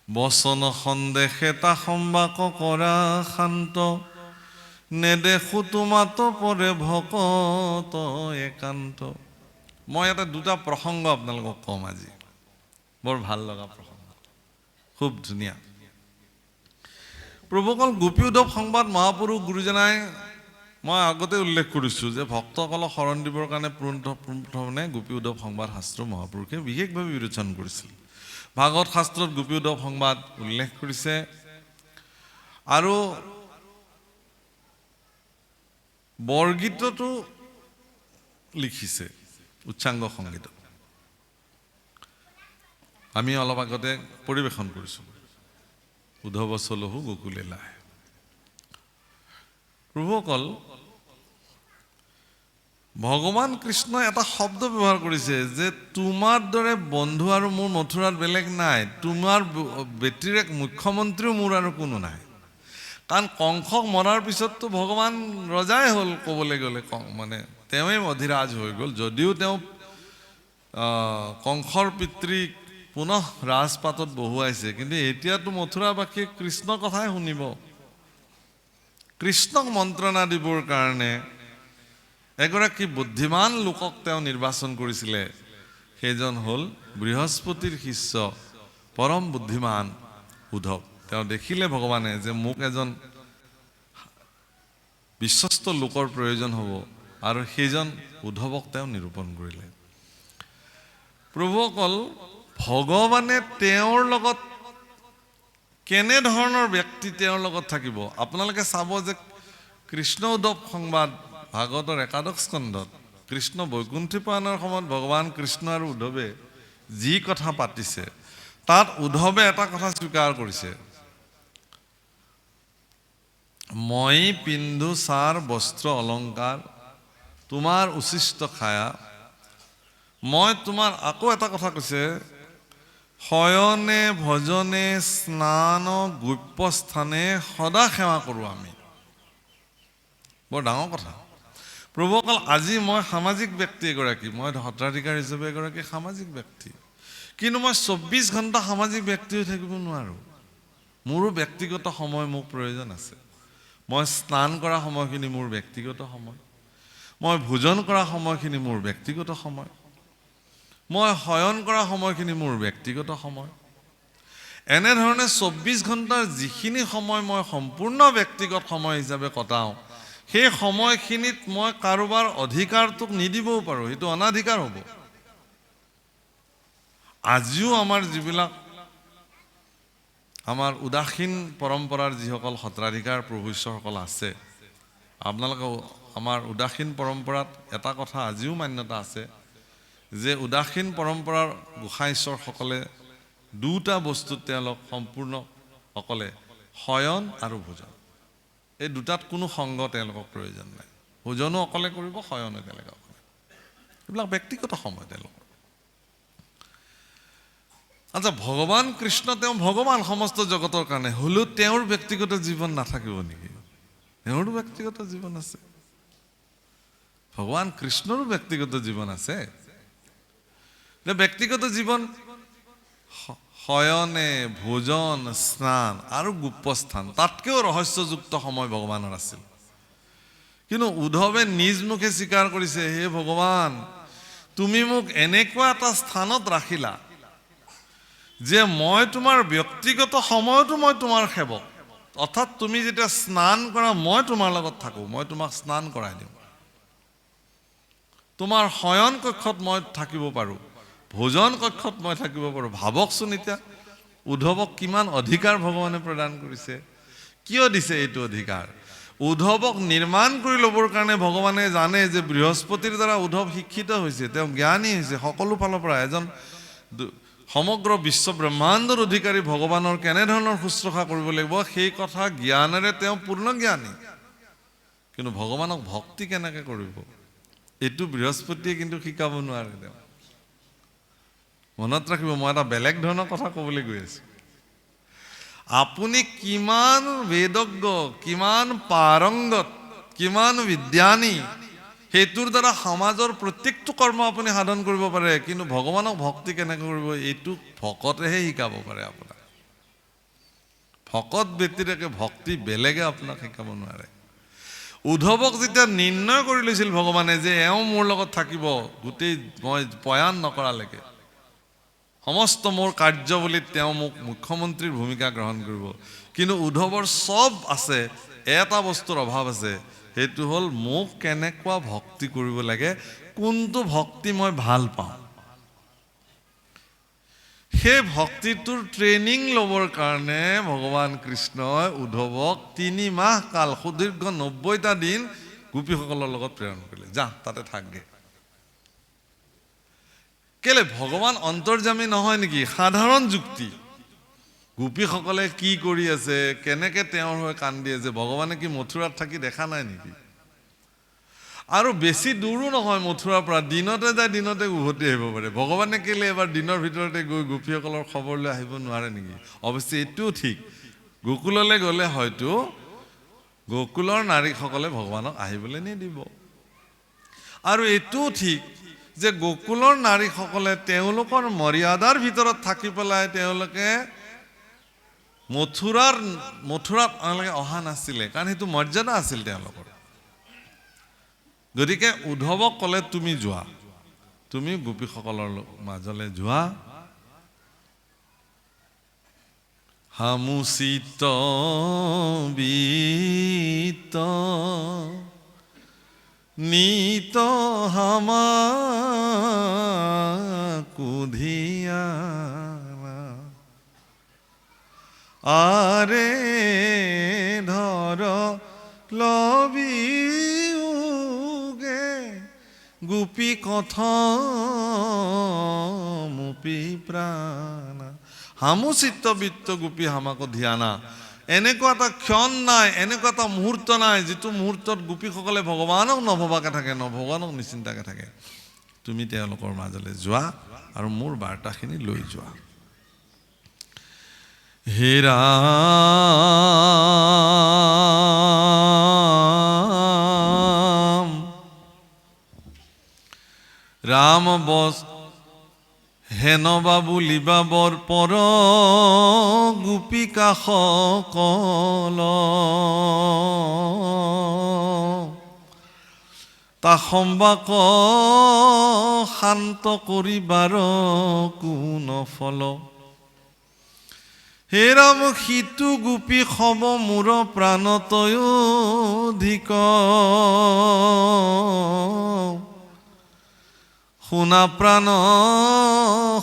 বচন সন্দেহে তা সম্বাক কৰা শান্ত নেদেখো তোমাত পৰে ভকত একান্ত মই এটা দুটা প্ৰসংগ আপোনালোকক কম আজি বৰ ভাল লগা প্ৰসংগ খুব ধুনীয়া প্ৰভুকল গোপী উদ্ধৱ সংবাদ মহাপুৰুষ গুৰুজনাই মই আগতে উল্লেখ কৰিছোঁ যে ভক্তসকলক শৰণ দিবৰ কাৰণে প্ৰথমে গোপী উদ্ধৱ সংবাদ শাস্ত্ৰ মহাপুৰুষে বিশেষভাৱে বিৰোচন কৰিছিল ভাগৱত শাস্ত্ৰত গোপী উদ্ধৱ সংবাদ উল্লেখ কৰিছে আৰু বৰগীততো লিখিছে উচ্চাংগ সংগীত আমি অলপ আগতে পৰিৱেশন কৰিছোঁ উদ্ধৱ চলহু গোকুলে লাহে প্ৰভুসকল ভগৱান কৃষ্ণই এটা শব্দ ব্যৱহাৰ কৰিছে যে তোমাৰ দৰে বন্ধু আৰু মোৰ মথুৰাত বেলেগ নাই তোমাৰ বেটিৰে মুখ্যমন্ত্ৰীও মোৰ আৰু কোনো নাই কাৰণ কংসক মৰাৰ পিছততো ভগৱান ৰজাই হ'ল ক'বলৈ গ'লে মানে তেওঁৱেই অধিৰাজ হৈ গ'ল যদিও তেওঁ কংসৰ পিতৃক পুনঃ ৰাজপাটত বহুৱাইছে কিন্তু এতিয়াতো মথুৰাবাসীয়ে কৃষ্ণৰ কথাই শুনিব কৃষ্ণক মন্ত্ৰণা দিবৰ কাৰণে এগৰাকী বুদ্ধিমান লোকক তেওঁ নিৰ্বাচন কৰিছিলে সেইজন হ'ল বৃহস্পতিৰ শিষ্য পৰম বুদ্ধিমান উদ্ধৱ তেওঁ দেখিলে ভগৱানে যে মোক এজন বিশ্বস্ত লোকৰ প্ৰয়োজন হ'ব আৰু সেইজন উদ্ধৱক তেওঁ নিৰূপণ কৰিলে প্ৰভুসকল ভগৱানে তেওঁৰ লগত কেনেধৰণৰ ব্যক্তি তেওঁৰ লগত থাকিব আপোনালোকে চাব যে কৃষ্ণ উদ্ধৱ সংবাদ ভাগৱতৰ একাদশ স্কন্ধত কৃষ্ণ বৈকুণ্ঠী প্ৰয়াণৰ সময়ত ভগৱান কৃষ্ণ আৰু উদ্ধৱে যি কথা পাতিছে তাত উদ্ধৱে এটা কথা স্বীকাৰ কৰিছে মই পিন্ধো সাৰ বস্ত্ৰ অলংকাৰ তোমাৰ উচিষ্ট খায়া মই তোমাৰ আকৌ এটা কথা কৈছে শয়নে ভজনে স্নান গুপ্য স্থানে সদা সেৱা কৰোঁ আমি বৰ ডাঙৰ কথা প্ৰভুসকল আজি মই সামাজিক ব্যক্তি এগৰাকী মই সত্ৰাধিকাৰ হিচাপে এগৰাকী সামাজিক ব্যক্তি কিন্তু মই 24 ঘণ্টা সামাজিক ব্যক্তি হৈ থাকিব নোৱাৰোঁ মোৰো ব্যক্তিগত সময় মোক প্ৰয়োজন আছে মই স্নান কৰা সময়খিনি মোৰ ব্যক্তিগত সময় মই ভোজন কৰা সময়খিনি মোৰ ব্যক্তিগত সময় মই শয়ন কৰা সময়খিনি মোৰ ব্যক্তিগত সময় এনেধৰণে 24 ঘণ্টাৰ যিখিনি সময় মই সম্পূৰ্ণ ব্যক্তিগত সময় হিচাপে কটাওঁ সেই সময়খিনিত মই কাৰোবাৰ অধিকাৰটোক নিদিবও পাৰোঁ সেইটো অনাধিকাৰ হ'ব আজিও আমাৰ যিবিলাক আমাৰ উদাসীন পৰম্পৰাৰ যিসকল সত্ৰাধিকাৰ প্ৰভু ঈশ্বৰসকল আছে আপোনালোকে আমাৰ উদাসীন পৰম্পৰাত এটা কথা আজিও মান্যতা আছে যে উদাসীন পৰম্পৰাৰ গোসাঁই ঈশ্বৰসকলে দুটা বস্তুত তেওঁলোক সম্পূৰ্ণ অকলে শয়ন আৰু ভোজন এই দুটাত কোনো সংগ তেওঁলোকক প্ৰয়োজন নাই ভোজনো অকলে কৰিব শয়নো তেওঁলোকে অকলে এইবিলাক ব্যক্তিগত সময় তেওঁলোকৰ আচ্ছা ভগৱান কৃষ্ণ তেওঁ ভগৱান সমস্ত জগতৰ কাৰণে হ'লেও তেওঁৰ ব্যক্তিগত জীৱন নাথাকিব নেকি তেওঁৰো ব্যক্তিগত জীৱন আছে ভগৱান কৃষ্ণৰো ব্যক্তিগত জীৱন আছে ব্যক্তিগত জীৱন শয়নে ভোজন স্নান আৰু গুপ্যস্থান তাতকৈও ৰহস্যযুক্ত সময় ভগৱানৰ আছিল কিন্তু উদ্ধৱে নিজ মুখে স্বীকাৰ কৰিছে হে ভগৱান তুমি মোক এনেকুৱা এটা স্থানত ৰাখিলা যে মই তোমাৰ ব্যক্তিগত সময়তো মই তোমাৰ সেৱক অৰ্থাৎ তুমি যেতিয়া স্নান কৰা মই তোমাৰ লগত থাকোঁ মই তোমাক স্নান কৰাই দিওঁ তোমাৰ শয়ন কক্ষত মই থাকিব পাৰোঁ ভোজন কক্ষত মই থাকিব পাৰোঁ ভাবকচোন এতিয়া উদ্ধৱক কিমান অধিকাৰ ভগৱানে প্ৰদান কৰিছে কিয় দিছে এইটো অধিকাৰ উদ্ধৱক নিৰ্মাণ কৰি ল'বৰ কাৰণে ভগৱানে জানে যে বৃহস্পতিৰ দ্বাৰা উদ্ধৱ শিক্ষিত হৈছে তেওঁ জ্ঞানী হৈছে সকলো ফালৰ পৰা এজন সমগ্ৰ বিশ্ব ব্ৰহ্মাণ্ডৰ অধিকাৰী ভগৱানৰ কেনেধৰণৰ শুশ্ৰূষা কৰিব লাগিব সেই কথা জ্ঞানেৰে তেওঁ পূৰ্ণ জ্ঞানী কিন্তু ভগৱানক ভক্তি কেনেকৈ কৰিব এইটো বৃহস্পতিয়ে কিন্তু শিকাব নোৱাৰে। তেওঁ মনত ৰাখিব, মই এটা বেলেগ ধৰণৰ কথা ক'বলৈ গৈ আছোঁ। আপুনি কিমান বেদজ্ঞ, কিমান পাৰংগত, কিমান বিদ্যানী, সেইটোৰ দ্বাৰা সমাজৰ প্ৰত্যেকটো কৰ্ম আপুনি সাধন কৰিব পাৰে, কিন্তু ভগৱানক ভক্তি কেনেকৈ কৰিব এইটো ভকতেহে শিকাব পাৰে আপোনাক। ভকত ব্যতিৰেকে ভক্তি বেলেগে আপোনাক শিকাব নোৱাৰে। উদ্ধৱক যেতিয়া নিৰ্ণয় কৰি লৈছিল ভগৱানে যে এওঁ মোৰ লগত থাকিব গোটেই মই পয়ান নকৰালৈকে, সমস্ত মোৰ কাৰ্যৱলীত তেওঁ মোক মুখ্যমন্ত্ৰীৰ ভূমিকা গ্ৰহণ কৰিব, কিন্তু উদ্ধৱৰ চব আছে, এটা বস্তুৰ অভাৱ আছে, সেইটো হ'ল মোক কেনেকুৱা ভক্তি কৰিব লাগে, কোনটো ভক্তি মই ভাল পাওঁ। সেই ভক্তিটোৰ ট্ৰেইনিং ল'বৰ কাৰণে ভগৱান কৃষ্ণই উদ্ধৱক 3 মাহ কাল সুদীৰ্ঘ 90টা দিন গোপীসকলৰ লগত প্ৰেৰণ কৰিলে। যা তাতে থাকগে। কেলে ভগৱান অন্তৰ্যামী নহয় নেকি? সাধাৰণ যুক্তি। গোপীসকলে কি কৰি আছে, কেনেকে তেওঁৰ হৈ কান্দি আছে, ভগৱানে কি মথুৰাত থাকি দেখা নাই নেকি? আৰু বেছি দূৰো নহয় মথুৰাৰ পৰা, দিনতে যায় দিনতে উভতি আহিব পাৰে। ভগৱানে কেলে এবাৰ দিনৰ ভিতৰতে গৈ গোপীসকলৰ খবৰ লৈ আহিব নোৱাৰে নেকি? অৱশ্যে এইটোও ঠিক, গোকুললৈ গ'লে হয়তো গোকুলৰ নাৰীসকলে ভগৱানক আহিবলৈ নিদিব। আৰু এইটোও ঠিক যে গোকুলৰ নাৰীসকলে তেওঁলোকৰ মৰ্যাদাৰ ভিতৰত থাকি পেলাই তেওঁলোকে মথুৰাত অহা নাছিলে, কাৰণ সেইটো মৰ্যাদা আছিল তেওঁলোকৰ। গতিকে উদ্ধৱক ক'লে তুমি যোৱা, তুমি গোপীসকলৰ মাজলৈ যোৱা। হামুচিত বিত নিত হামা কুধিয়া আৰে ধৰ লবি গোপী কথমুপি প্ৰাণা হামুচিত্ত বিত্ত গোপী হামাকো ধ্যানা। এনেকুৱা এটা ক্ষণ নাই, এনেকুৱা এটা মুহূৰ্ত নাই যিটো মুহূৰ্তত গোপীসকলে ভগৱানক নভবাকে থাকে, ভগৱানক নিচিন্তাকে থাকে। তুমি তেওঁলোকৰ মাজলৈ যোৱা আৰু মোৰ বাৰ্তাখিনি লৈ যোৱা। হেৰা ৰাম বস হেন বাবু লিবাবৰ পৰ গোপিকা সকল তা সম্বাক শান্ত কৰিবাৰ কোন ফল। হে ৰাম সিটো গোপী সব মোৰ প্ৰাণতয় অধিক শুনা প্ৰাণ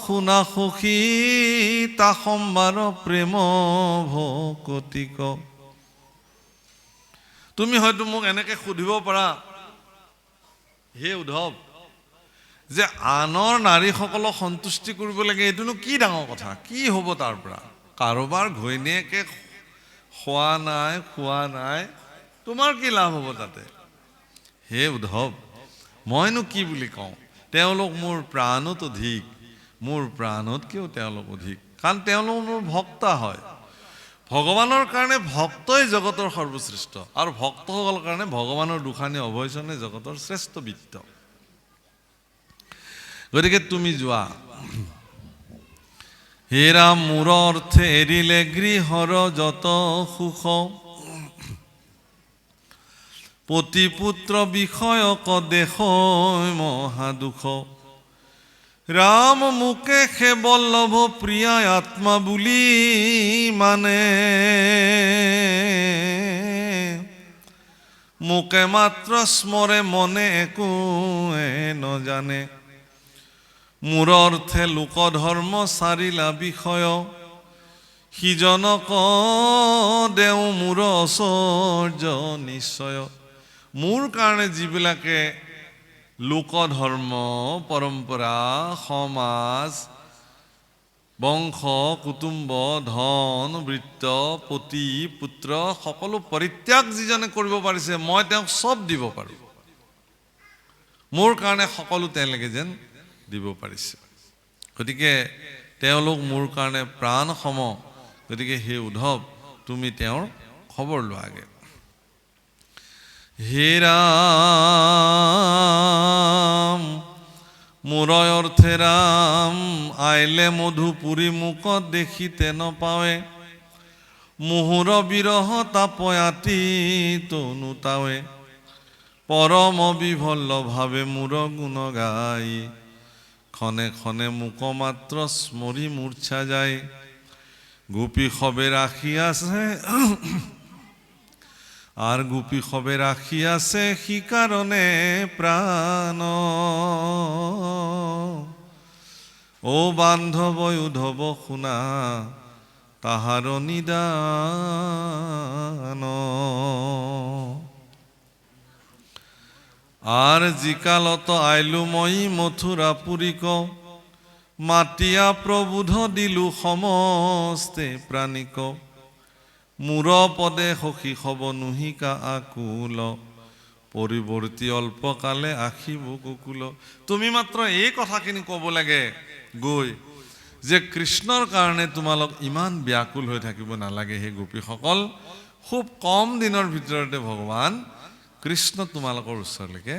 শুনা সখী তা সম্বাৰ প্ৰেম ভকতিক। তুমি হয়তো মোক এনেকে সুধিব পাৰা, হে উদ্ধৱ, যে আনৰ নাৰীসকলক সন্তুষ্টি কৰিব লাগে এইটোনো কি ডাঙৰ কথা, কি হ'ব তাৰ পৰা? কাৰোবাৰ ঘৈণীয়েকে খোৱা নাই, তোমাৰ কি লাভ হ'ব তাতে? হে উদ্ধৱ, মইনো কি বুলি কওঁ? তেওঁলোক মোৰ প্ৰাণত অধিক, মোৰ প্ৰাণতকৈও তেওঁলোক অধিক, কাৰণ তেওঁলোক মোৰ ভক্তা হয়। ভগৱানৰ কাৰণে ভক্তই জগতৰ সৰ্বশ্ৰেষ্ঠ, আৰু ভক্তসকলৰ কাৰণে ভগৱানৰ দুখানি অভয়চনে জগতৰ শ্ৰেষ্ঠ বিত্ত। গতিকে তুমি যোৱা। হে ৰাম মোৰ অৰ্থে এৰিলে গৃহৰ যত সুখ, পতি পুত্ৰ বিষয়ক দেশ মহা দুখ। ৰাম মোকে সে বল্লভ প্ৰিয়া আত্মা বুলি মানে, মোকে মাত্ৰ স্মৰে মনে একোৱে নজানে। মোৰ অৰ্থে লোক ধৰ্ম চাৰিলা বিষয়, সিজনক দেও মোৰ ঐশ্বৰ্য নিশ্চয়। মোৰ কাৰণে যিবিলাকে লোক ধৰ্ম, পৰম্পৰা, সমাজ, বংশ কুটুম্ব ধন বৃত্ত পতি পুত্ৰ সকলো পৰিত্যাগ যিজনে কৰিব পাৰিছে মই তেওঁক চব দিব পাৰোঁ মোৰ কাৰণে সকলো তেওঁলোকে যেন দিব পাৰিছে গতিকে তেওঁলোক মোৰ কাৰণে প্ৰাণ সম গতিকে হে উদ্ধৱ তুমি তেওঁৰ খবৰ লোৱাগে হে ৰাম মোৰয় অৰ্থে ৰাম আইলে মধুপুৰী মুখত দেখিতে নপাৱে মুহুৰ বিৰহ তাপয়াতি তনুতাৱে পৰম বিভল্ল ভাৱে মূৰ গুণ গাই ক্ষণে ক্ষণে মুক মাত্ৰ স্মৰি মূৰ্ছা যায় গোপী সবে ৰাখি আছে আর গোপী সবে রাখি আছে সি কারণে প্রাণ ও বান্ধব উদ্ধব শুনা তাহার নিদান আর জিকালত আইলু মই মথুরা পুরিক মাতিয়া প্রবুধ দিলু সমস্তে প্রাণিক মূৰ পদে সখী হব নুহিকা আকুল পৰিৱৰ্তী অল্পকালে আখিব কুকুল তুমি মাত্ৰ এই কথাখিনি ক'ব লাগে গৈ যে কৃষ্ণৰ কাৰণে তোমালোক ইমান ব্যাকুল হৈ থাকিব নালাগে হে গোপীসকল খুব কম দিনৰ ভিতৰতে ভগৱান কৃষ্ণ তোমালোকৰ ওচৰলৈকে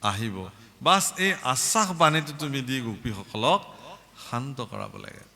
আহিব বাছ এই আশ্বাস বাণীটো তুমি দি গোপীসকলক শান্ত কৰাব লাগে